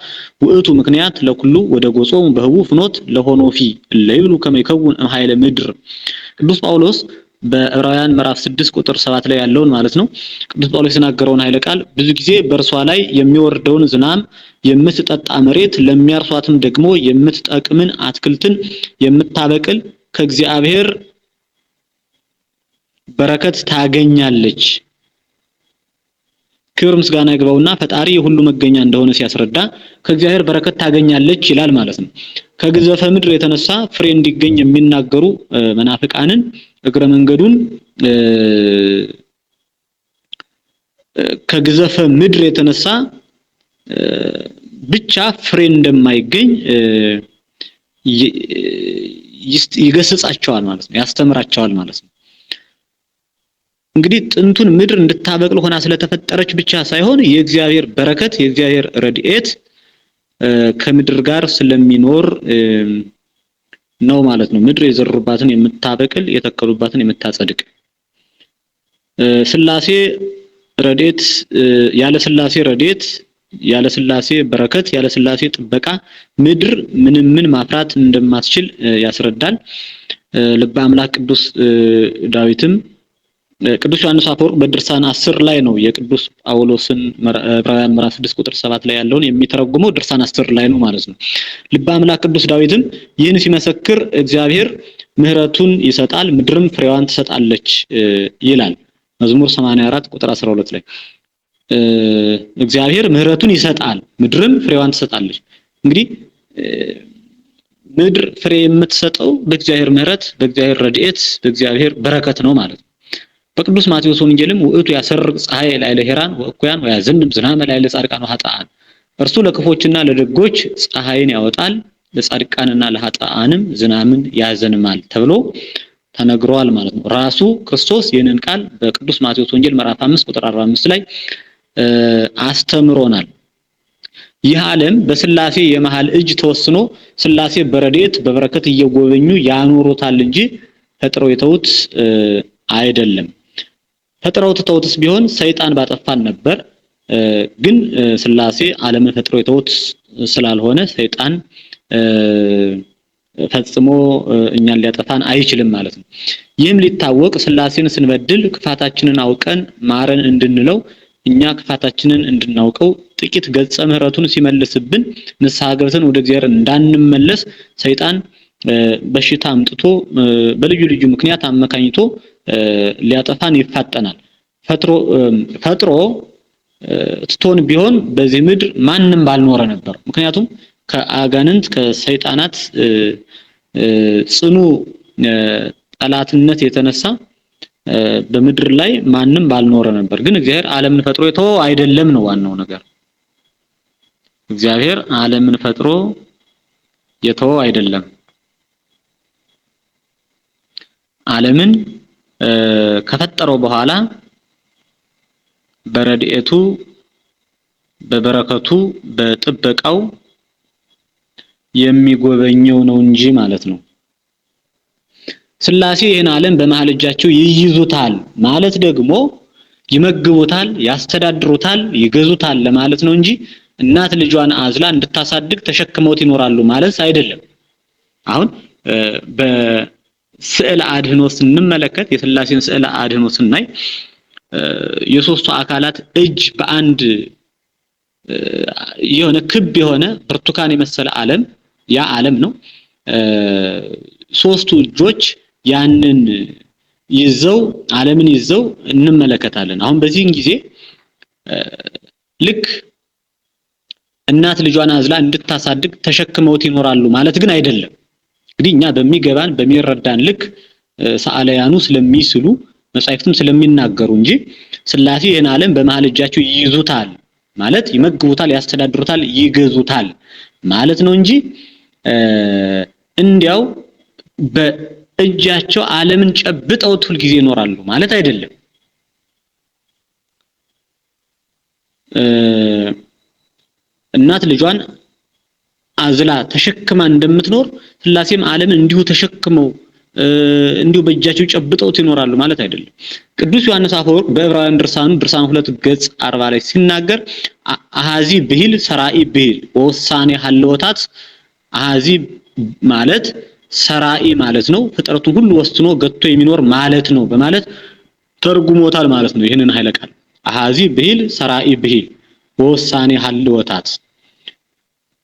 ውእቱ ምክንያት ለኩሉ ወደ ጎጾም በህቡ ፍኖት ለሆኖፊ ለይብሉ ከመይከውን ኃይለ ምድር። ቅዱስ ጳውሎስ በዕብራውያን ምዕራፍ 6 ቁጥር 7 ላይ ያለውን ማለት ነው ቅዱስ ጳውሎስ የተናገረውን ኃይለ ቃል ብዙ ጊዜ በእርሷ ላይ የሚወርደውን ዝናም የምትጠጣ መሬት ለሚያርሷትም ደግሞ የምትጠቅምን አትክልትን የምታበቅል ከእግዚአብሔር በረከት ታገኛለች። ክብር ምስጋና ይግባውና ፈጣሪ የሁሉ መገኛ እንደሆነ ሲያስረዳ ከእግዚአብሔር በረከት ታገኛለች ይላል ማለት ነው። ከግዘፈ ምድር የተነሳ ፍሬ እንዲገኝ የሚናገሩ መናፍቃንን እግረ መንገዱን ከግዘፈ ምድር የተነሳ ብቻ ፍሬ እንደማይገኝ ይገስጻቸዋል ማለት ነው፣ ያስተምራቸዋል ማለት ነው። እንግዲህ ጥንቱን ምድር እንድታበቅል ሆና ስለተፈጠረች ብቻ ሳይሆን የእግዚአብሔር በረከት የእግዚአብሔር ረድኤት ከምድር ጋር ስለሚኖር ነው ማለት ነው። ምድር የዘሩባትን የምታበቅል የተከሉባትን የምታጸድቅ። ስላሴ ረድኤት ያለ ስላሴ ረድኤት ያለ ስላሴ በረከት ያለ ስላሴ ጥበቃ ምድር ምን ማፍራት እንደማትችል ያስረዳል። ልበ አምላክ ቅዱስ ዳዊትም ቅዱስ ዮሐንስ አፈወርቅ በድርሳን 10 ላይ ነው የቅዱስ ጳውሎስን ዕብራውያን ምዕራፍ 6 ቁጥር 7 ላይ ያለውን የሚተረጉመው ድርሳን 10 ላይ ነው ማለት ነው። ልበ አምላክ ቅዱስ ዳዊትም ይህን ሲመሰክር እግዚአብሔር ምሕረቱን ይሰጣል ምድርም ፍሬዋን ትሰጣለች ይላል መዝሙር 84 ቁጥር 12 ላይ እግዚአብሔር ምሕረቱን ይሰጣል ምድርም ፍሬዋን ትሰጣለች። እንግዲህ ምድር ፍሬ የምትሰጠው በእግዚአብሔር ምሕረት በእግዚአብሔር ረድኤት በእግዚአብሔር በረከት ነው ማለት ነው። በቅዱስ ማቴዎስ ወንጌልም ውእቱ ያሰርቅ ፀሐይ ላዕለ ሄራን ወእኩያን ወያዘንብ ዝናመ ላዕለ ጻድቃን ወኃጥአን እርሱ ለክፎችና ለደጎች ፀሐይን ያወጣል ለጻድቃንና ለኃጥአንም ዝናምን ያዘንማል ተብሎ ተነግሯል ማለት ነው። ራሱ ክርስቶስ ይህንን ቃል በቅዱስ ማቴዎስ ወንጌል ምዕራፍ 5 ቁጥር 45 ላይ አስተምሮናል። ይህ ዓለም በስላሴ የመሃል እጅ ተወስኖ ስላሴ በረድኤት በበረከት እየጎበኙ ያኖሩታል እንጂ ፈጥረው የተውት አይደለም። ፈጥረው ተውትስ ቢሆን ሰይጣን ባጠፋን ነበር። ግን ስላሴ ዓለምን ፈጥረው የተውት ስላልሆነ ሰይጣን ፈጽሞ እኛን ሊያጠፋን አይችልም ማለት ነው። ይህም ሊታወቅ ስላሴን ስንበድል ክፋታችንን አውቀን ማረን እንድንለው እኛ ክፋታችንን እንድናውቀው ጥቂት ገጸ ምህረቱን ሲመልስብን ንስሐ ገብተን ወደ እግዚአብሔር እንዳንመለስ ሰይጣን በሽታ አምጥቶ በልዩ ልዩ ምክንያት አመካኝቶ ሊያጠፋን ይፋጠናል። ፈጥሮ ትቶን ቢሆን በዚህ ምድር ማንም ባልኖረ ነበር። ምክንያቱም ከአጋንንት ከሰይጣናት ጽኑ ጠላትነት የተነሳ በምድር ላይ ማንም ባልኖረ ነበር። ግን እግዚአብሔር ዓለምን ፈጥሮ የተወው አይደለም ነው ዋናው ነገር። እግዚአብሔር ዓለምን ፈጥሮ የተወው አይደለም። ዓለምን ከፈጠረው በኋላ በረድኤቱ በበረከቱ በጥበቃው የሚጎበኘው ነው እንጂ ማለት ነው። ስላሴ ይህን ዓለም በመሃል እጃቸው ይይዙታል ማለት ደግሞ ይመግቡታል፣ ያስተዳድሩታል፣ ይገዙታል ለማለት ነው እንጂ እናት ልጇን አዝላ እንድታሳድግ ተሸክመውት ይኖራሉ ማለት አይደለም። አሁን በስዕል አድህኖ ስንመለከት የስላሴን ስዕል አድህኖ ስናይ የሶስቱ አካላት እጅ በአንድ የሆነ ክብ የሆነ ብርቱካን የመሰለ ዓለም ያ ዓለም ነው። ሶስቱ እጆች ያንን ይዘው ዓለምን ይዘው እንመለከታለን። አሁን በዚህን ጊዜ ልክ እናት ልጇን አዝላ እንድታሳድግ ተሸክመውት ይኖራሉ ማለት ግን አይደለም። እንግዲህ እኛ በሚገባን በሚረዳን ልክ ሰዓለያኑ ስለሚስሉ መጻሕፍትም ስለሚናገሩ እንጂ ስላሴ ይህን ዓለም በመሃል እጃቸው ይይዙታል ማለት ይመግቡታል፣ ያስተዳድሩታል፣ ይገዙታል ማለት ነው እንጂ እንዲያው በእጃቸው ዓለምን ጨብጠው ሁል ጊዜ ይኖራሉ ማለት አይደለም። እናት ልጇን አዝላ ተሸክማ እንደምትኖር ስላሴም ዓለምን እንዲሁ ተሸክመው እንዲሁ በእጃቸው ጨብጠውት ይኖራሉ ማለት አይደለም። ቅዱስ ዮሐንስ አፈወርቅ በዕብራውያን ድርሳን 2 ገጽ 40 ላይ ሲናገር አሃዚ ብሂል ሰራኢ ብሂል ወሳኔ ሐለወታት አሃዚ ማለት ሰራኢ ማለት ነው፣ ፍጥረቱን ሁሉ ወስኖ ገጥቶ የሚኖር ማለት ነው በማለት ተርጉሞታል ማለት ነው። ይሄንን ኃይለ ቃል አሃዚ ብሂል ሰራኢ ብሂል ወሳኔ ሐለወታት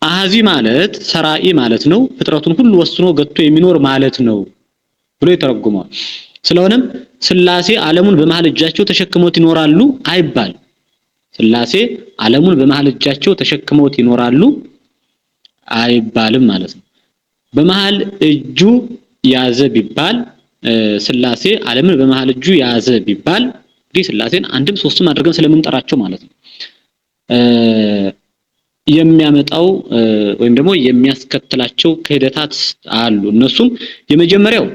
አሃዚ ማለት ሰራኢ ማለት ነው፣ ፍጥረቱን ሁሉ ወስኖ ገጥቶ የሚኖር ማለት ነው ብሎ ይተረጉማል። ስለሆነም ስላሴ ዓለሙን በመሃል እጃቸው ተሸክመውት ይኖራሉ አይባል። ስላሴ ዓለሙን በመሃል እጃቸው ተሸክመውት ይኖራሉ አይባልም ማለት ነው። በመሃል እጁ ያዘ ቢባል ስላሴ ዓለምን በመሃል እጁ ያዘ ቢባል እንግዲህ ስላሴን አንድም ሶስትም አድርገን ስለምንጠራቸው ማለት ነው የሚያመጣው ወይም ደግሞ የሚያስከትላቸው ክህደታት አሉ። እነሱም የመጀመሪያው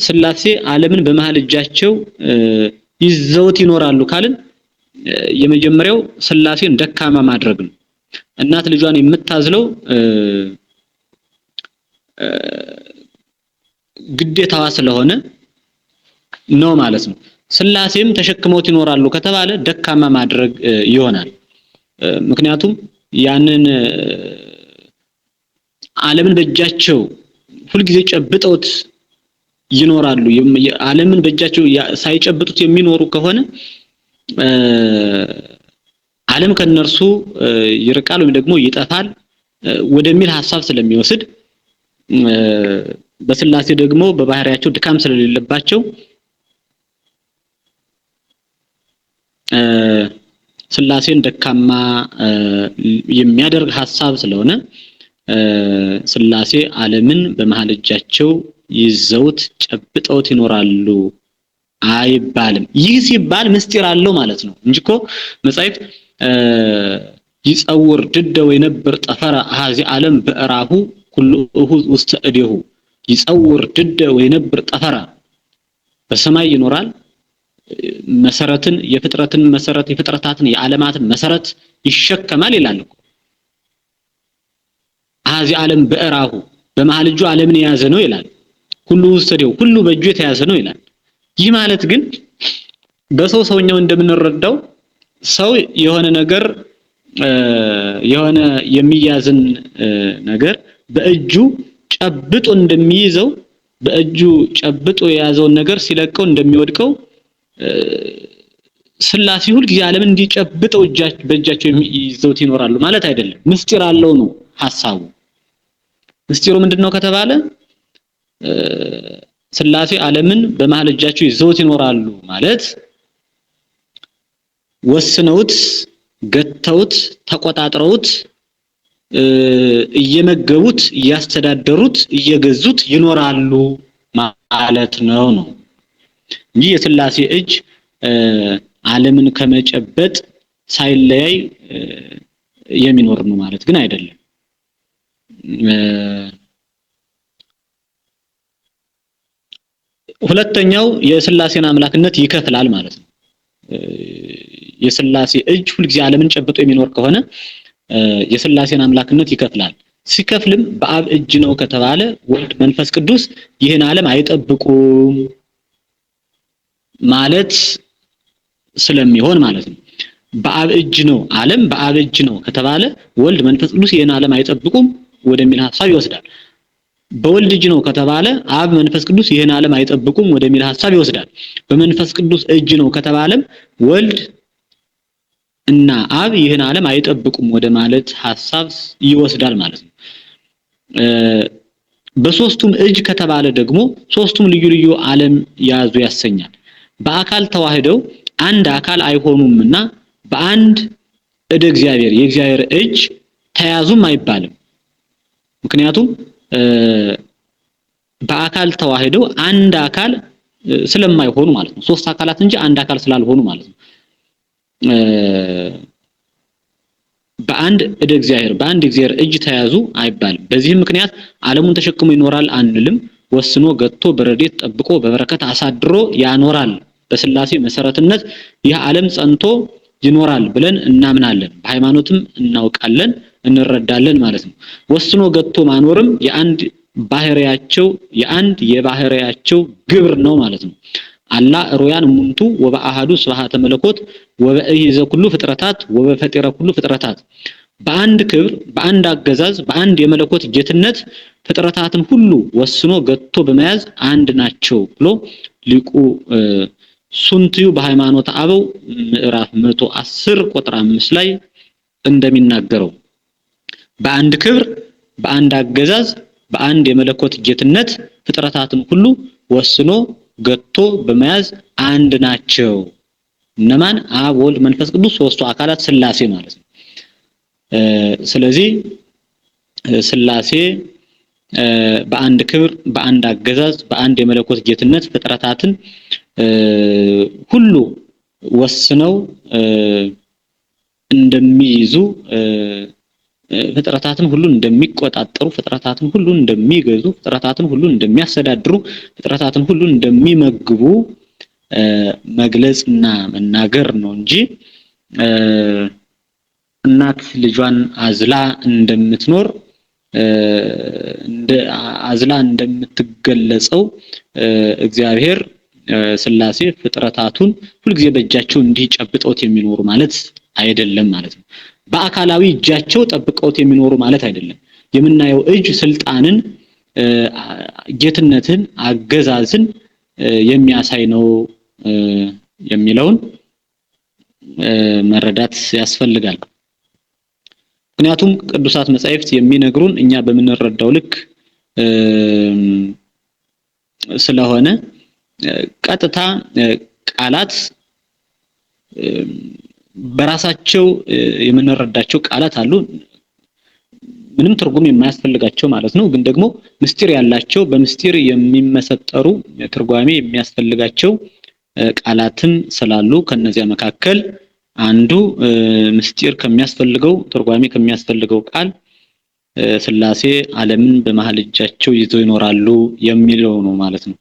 ስላሴ ዓለምን በመሃል እጃቸው ይዘውት ይኖራሉ ካልን የመጀመሪያው ስላሴን ደካማ ማድረግ ነው። እናት ልጇን የምታዝለው ግዴታዋ ስለሆነ ነው ማለት ነው። ስላሴም ተሸክመውት ይኖራሉ ከተባለ ደካማ ማድረግ ይሆናል። ምክንያቱም ያንን ዓለምን በእጃቸው ሁሉ ጊዜ ጨብጠውት ይኖራሉ። ዓለምን በእጃቸው ሳይጨብጡት የሚኖሩ ከሆነ ዓለም ከነርሱ ይርቃል ወይም ደግሞ ይጠፋል ወደሚል ሐሳብ ስለሚወስድ በስላሴ ደግሞ በባህሪያቸው ድካም ስለሌለባቸው ስላሴን ደካማ የሚያደርግ ሐሳብ ስለሆነ ስላሴ ዓለምን በመሃል እጃቸው ይዘውት ጨብጠውት ይኖራሉ አይባልም። ይህ ሲባል ምስጢር አለው ማለት ነው እንጂ እኮ መጻሕፍት ይጸውር ድደ ወይነብር ጠፈራ አሃዚ ዓለም በእራሁ ኩሉ እሁዝ ውስተ እዴሁ ይጸውር ድደ ወይነብር ጠፈራ በሰማይ ይኖራል መሰረትን የፍጥረትን መሰረት የፍጥረታትን የዓለማትን መሰረት ይሸከማል ይላል እኮ አሃዚ ዓለም በእራሁ በመሃል እጁ ዓለምን የያዘ ነው ይላል ሁሉ ውስተ እዴሁ ሁሉ በእጁ የተያዘ ነው ይላል ይህ ማለት ግን በሰውኛው እንደምንረዳው ሰው የሆነ ነገር የሆነ የሚያዝን ነገር በእጁ ጨብጦ እንደሚይዘው በእጁ ጨብጦ የያዘውን ነገር ሲለቀው እንደሚወድቀው ስላሴ ሁሉ ጊዜ ዓለምን እንዲጨብጠው በእጃቸው ይዘውት ይኖራሉ ማለት አይደለም ምስጢር አለው ነው ሐሳቡ ምስጢሩ ምንድነው ከተባለ ስላሴ ዓለምን በመሃል እጃቸው ይዘውት ይኖራሉ ማለት ወስነውት ገተውት ተቆጣጥረውት እየመገቡት እያስተዳደሩት እየገዙት ይኖራሉ ማለት ነው እንጂ የስላሴ እጅ ዓለምን ከመጨበጥ ሳይለያይ የሚኖር ነው ማለት ግን አይደለም ሁለተኛው የስላሴን አምላክነት ይከፍላል ማለት ነው የስላሴ እጅ ሁሉ ጊዜ ዓለምን ጨብጦ የሚኖር ከሆነ የስላሴን አምላክነት ይከፍላል ሲከፍልም በአብ እጅ ነው ከተባለ ወልድ መንፈስ ቅዱስ ይህን ዓለም አይጠብቁም ማለት ስለሚሆን ማለት ነው በአብ እጅ ነው ዓለም በአብ እጅ ነው ከተባለ ወልድ መንፈስ ቅዱስ ይህን ዓለም አይጠብቁም ወደሚል ሐሳብ ይወስዳል በወልድ እጅ ነው ከተባለ አብ መንፈስ ቅዱስ ይህን ዓለም አይጠብቁም ወደሚል ሐሳብ ይወስዳል በመንፈስ ቅዱስ እጅ ነው ከተባለም ወልድ እና አብ ይህን ዓለም አይጠብቁም ወደ ማለት ሐሳብ ይወስዳል ማለት ነው በሶስቱም እጅ ከተባለ ደግሞ ሶስቱም ልዩ ልዩ ዓለም ያዙ ያሰኛል በአካል ተዋህደው አንድ አካል አይሆኑምና በአንድ እደ እግዚአብሔር የእግዚአብሔር እጅ ተያዙም አይባልም ምክንያቱም በአካል ተዋህደው አንድ አካል ስለማይሆኑ ማለት ነው ሶስት አካላት እንጂ አንድ አካል ስላልሆኑ ማለት ነው በአንድ እደ እግዚአብሔር በአንድ እግዚአብሔር እጅ ተያዙ አይባልም በዚህ ምክንያት ዓለሙን ተሸክሞ ይኖራል አንልም ወስኖ ገጥቶ በረዴት ጠብቆ በበረከት አሳድሮ ያኖራል በስላሴ መሰረትነት ይህ ዓለም ጸንቶ ይኖራል ብለን እናምናለን በሃይማኖትም እናውቃለን እንረዳለን ማለት ነው ወስኖ ገጥቶ ማኖርም የአንድ የባህሪያቸው ግብር ነው ማለት ነው አላ ሩያን ሙንቱ ወበአሃዱ ስብሐተ መለኮት ወበእይዘ ኩሉ ፍጥረታት ወበፈጢረ ኩሉ ፍጥረታት በአንድ ክብር በአንድ አገዛዝ በአንድ የመለኮት ጌትነት ፍጥረታትን ሁሉ ወስኖ ገጥቶ በመያዝ አንድ ናቸው ብሎ ሊቁ ሱንትዩ በሃይማኖት አበው ምዕራፍ 110 ቁጥር 5 ላይ እንደሚናገረው በአንድ ክብር በአንድ አገዛዝ በአንድ የመለኮት ጌትነት ፍጥረታትን ሁሉ ወስኖ ገጥቶ በመያዝ አንድ ናቸው እነማን አብ ወልድ መንፈስ ቅዱስ ሶስቱ አካላት ስላሴ ማለት ነው ስለዚህ ስላሴ በአንድ ክብር በአንድ አገዛዝ በአንድ የመለኮት ጌትነት ፍጥረታትን ሁሉ ወስነው እንደሚይዙ ፍጥረታትን ሁሉ እንደሚቆጣጠሩ ፍጥረታትን ሁሉ እንደሚገዙ ፍጥረታትን ሁሉ እንደሚያስተዳድሩ ፍጥረታትን ሁሉ እንደሚመግቡ መግለጽና መናገር ነው እንጂ እናት ልጇን አዝላ እንደምትኖር አዝላ እንደምትገለጸው እግዚአብሔር ስላሴ ፍጥረታቱን ሁሉ ጊዜ በእጃቸው እንዲጨብጠውት የሚኖሩ ማለት አይደለም ማለት ነው በአካላዊ እጃቸው ጠብቀውት የሚኖሩ ማለት አይደለም የምናየው እጅ ስልጣንን ጌትነትን አገዛዝን የሚያሳይ ነው የሚለውን መረዳት ያስፈልጋል ምክንያቱም ቅዱሳት መጻሕፍት የሚነግሩን እኛ በመንረዳው ልክ ስለሆነ ቀጥታ ቃላት በራሳቸው የምንረዳቸው ቃላት አሉ ምንም ትርጉም የማያስፈልጋቸው ማለት ነው ግን ደግሞ ምስጢር ያላቸው በምስጢር የሚመሰጠሩ ትርጓሜ የሚያስፈልጋቸው ቃላትም ስላሉ ከነዚያ መካከል አንዱ ምስጢር ከሚያስፈልገው ትርጓሜ ከሚያስፈልገው ቃል ስላሴ ዓለምን በመሃል እጃቸው ይዘው ይኖራሉ የሚለው ነው ማለት ነው።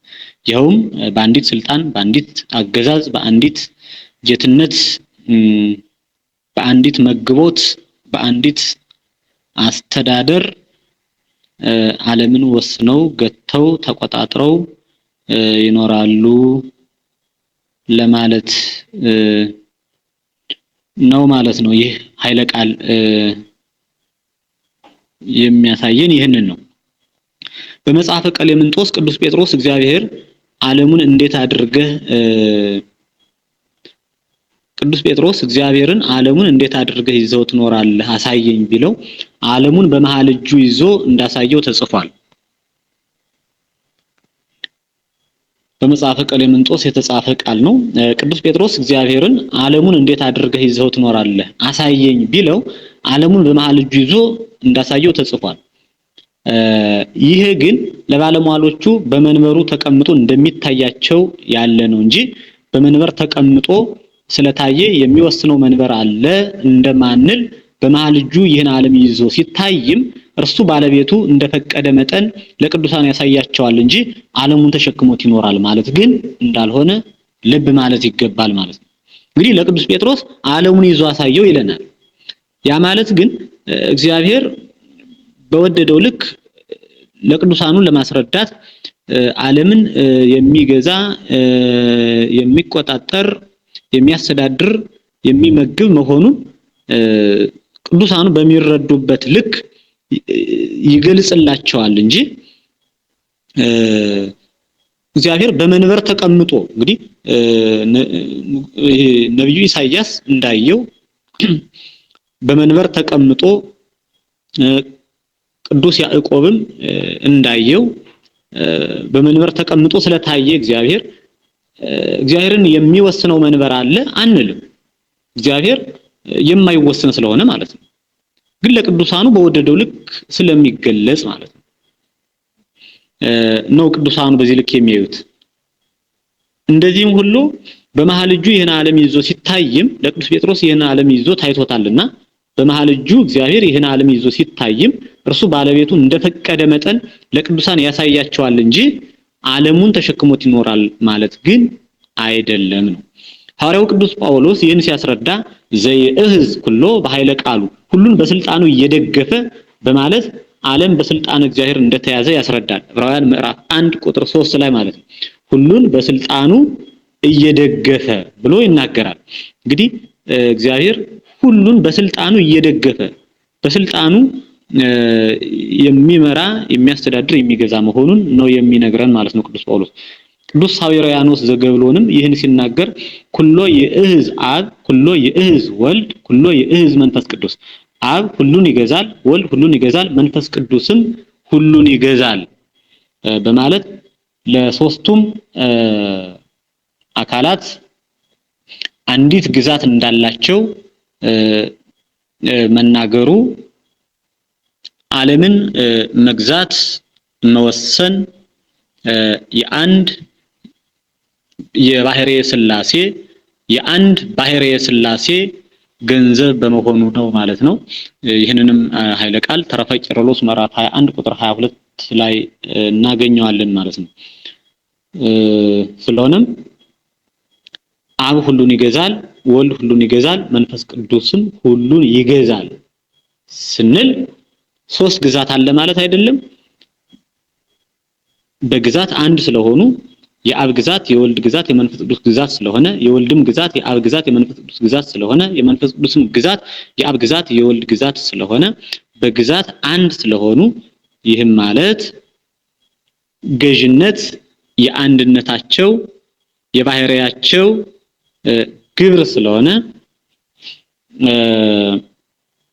ይኸውም በአንዲት ስልጣን፣ በአንዲት አገዛዝ፣ በአንዲት ጌትነት፣ በአንዲት መግቦት፣ በአንዲት አስተዳደር ዓለምን ወስነው ገተው ተቆጣጥረው ይኖራሉ ለማለት ነው ማለት ነው። ይህ ኃይለ ቃል የሚያሳየን ይህንን ነው። በመጽሐፈ ቀሌምንጦስ ቅዱስ ጴጥሮስ እግዚአብሔር ዓለሙን እንዴት አድርገህ ቅዱስ ጴጥሮስ እግዚአብሔርን ዓለሙን እንዴት አድርገህ ይዘው ትኖራለህ አሳየኝ ቢለው ዓለሙን በመሃል እጁ ይዞ እንዳሳየው ተጽፏል። በመጽሐፈ ቀሌምንጦስ የተጻፈ ቃል ነው። ቅዱስ ጴጥሮስ እግዚአብሔርን ዓለሙን እንዴት አድርገህ ይዘው ትኖራለህ አሳየኝ ቢለው ዓለሙን በመሃል እጁ ይዞ እንዳሳየው ተጽፏል። ይሄ ግን ለባለሟሎቹ በመንበሩ ተቀምጦ እንደሚታያቸው ያለ ነው እንጂ በመንበር ተቀምጦ ስለታየ የሚወስነው መንበር አለ እንደማንል በመሃል እጁ ይህን ዓለም ይዞ ሲታይም እርሱ ባለቤቱ እንደፈቀደ መጠን ለቅዱሳን ያሳያቸዋል እንጂ ዓለሙን ተሸክሞት ይኖራል ማለት ግን እንዳልሆነ ልብ ማለት ይገባል ማለት ነው። እንግዲህ ለቅዱስ ጴጥሮስ ዓለሙን ይዞ አሳየው ይለናል። ያ ማለት ግን እግዚአብሔር በወደደው ልክ ለቅዱሳኑ ለማስረዳት ዓለምን የሚገዛ የሚቆጣጠር የሚያስተዳድር የሚመግብ መሆኑን ቅዱሳኑ በሚረዱበት ልክ ይገልጽላቸዋል እንጂ እግዚአብሔር በመንበር ተቀምጦ እንግዲህ ነብዩ ኢሳይያስ እንዳየው በመንበር ተቀምጦ ቅዱስ ያዕቆብም እንዳየው በመንበር ተቀምጦ ስለታየ እግዚአብሔርን የሚወስነው መንበር አለ አንልም። እግዚአብሔር የማይወሰን ስለሆነ ማለት ነው። ግን ለቅዱሳኑ በወደደው ልክ ስለሚገለጽ ማለት ነው ቅዱሳኑ በዚህ ልክ የሚያዩት። እንደዚህም ሁሉ በመሃል እጁ ይህን ዓለም ይዞ ሲታይም ለቅዱስ ጴጥሮስ ይህን ዓለም ይዞ ታይቶታልና በመሃል እጁ እግዚአብሔር ይህን ዓለም ይዞ ሲታይም እርሱ ባለቤቱ እንደፈቀደ መጠን ለቅዱሳን ያሳያቸዋል እንጂ ዓለሙን ተሸክሞት ይኖራል ማለት ግን አይደለም ነው። ሐዋርያው ቅዱስ ጳውሎስ ይህን ሲያስረዳ ዘይእህዝ ኩሎ በኃይለ ቃሉ ሁሉን በስልጣኑ እየደገፈ በማለት ዓለም በስልጣን እግዚአብሔር እንደተያዘ ያስረዳል። ዕብራውያን ምዕራፍ 1 ቁጥር 3 ላይ ማለት ነው። ሁሉን በስልጣኑ እየደገፈ ብሎ ይናገራል። እንግዲህ እግዚአብሔር ሁሉን በስልጣኑ እየደገፈ በስልጣኑ የሚመራ የሚያስተዳድር የሚገዛ መሆኑን ነው የሚነግረን ማለት ነው ቅዱስ ጳውሎስ። ቅዱስ ሳዊሮያኖስ ዘገብሎንም ይህን ሲናገር ኩሎ ይእህዝ አብ፣ ኩሎ ይእህዝ ወልድ፣ ኩሎ ይእህዝ መንፈስ ቅዱስ። አብ ሁሉን ይገዛል፣ ወልድ ሁሉን ይገዛል፣ መንፈስ ቅዱስም ሁሉን ይገዛል በማለት ለሶስቱም አካላት አንዲት ግዛት እንዳላቸው መናገሩ ዓለምን መግዛት መወሰን የአንድ የባህርየ ሥላሴ የአንድ ባህርየ ሥላሴ ገንዘብ በመሆኑ ነው ማለት ነው። ይህንንም ኃይለ ቃል ተረፈ ቄርሎስ ምዕራፍ 21 ቁጥር 22 ላይ እናገኘዋለን ማለት ነው። ስለሆነም አብ ሁሉን ይገዛል፣ ወልድ ሁሉን ይገዛል፣ መንፈስ ቅዱስም ሁሉን ይገዛል ስንል ሶስት ግዛት አለ ማለት አይደለም። በግዛት አንድ ስለሆኑ የአብ ግዛት የወልድ ግዛት የመንፈስ ቅዱስ ግዛት ስለሆነ የወልድም ግዛት የአብ ግዛት የመንፈስ ቅዱስ ግዛት ስለሆነ የመንፈስ ቅዱስም ግዛት የአብ ግዛት የወልድ ግዛት ስለሆነ በግዛት አንድ ስለሆኑ ይህም ማለት ገዥነት የአንድነታቸው የባህሪያቸው ግብር ስለሆነ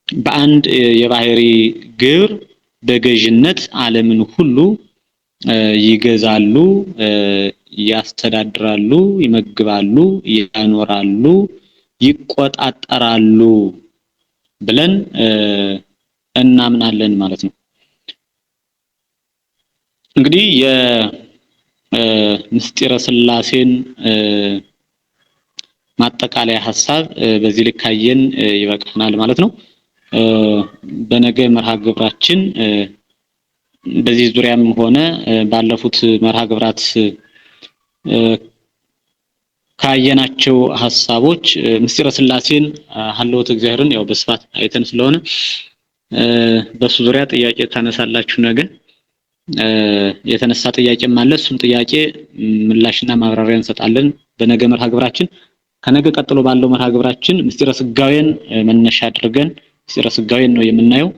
በአንድ የባህሪ ግብር በገዥነት ዓለምን ሁሉ ይገዛሉ፣ ያስተዳድራሉ፣ ይመግባሉ፣ ያኖራሉ፣ ይቆጣጠራሉ ብለን እናምናለን ማለት ነው። እንግዲህ የምስጢረ ሥላሴን ማጠቃለያ ሐሳብ በዚህ ልክ ካየን ይበቃናል ማለት ነው። በነገ መርሃ ግብራችን በዚህ ዙሪያም ሆነ ባለፉት መርሃ ግብራት ካየናቸው ሐሳቦች ምስጢረ ሥላሴን ሀልዎተ እግዚአብሔርን ያው በስፋት አይተን ስለሆነ በሱ ዙሪያ ጥያቄ ታነሳላችሁ ነገ የተነሳ ጥያቄም አለ እሱን ጥያቄ ምላሽና ማብራሪያ እንሰጣለን በነገ መርሃ ግብራችን። ከነገ ቀጥሎ ባለው መርሃ ግብራችን ምስጢረ ሥጋዌን መነሻ አድርገን ምስጢረ ሥጋዌን ነው የምናየው።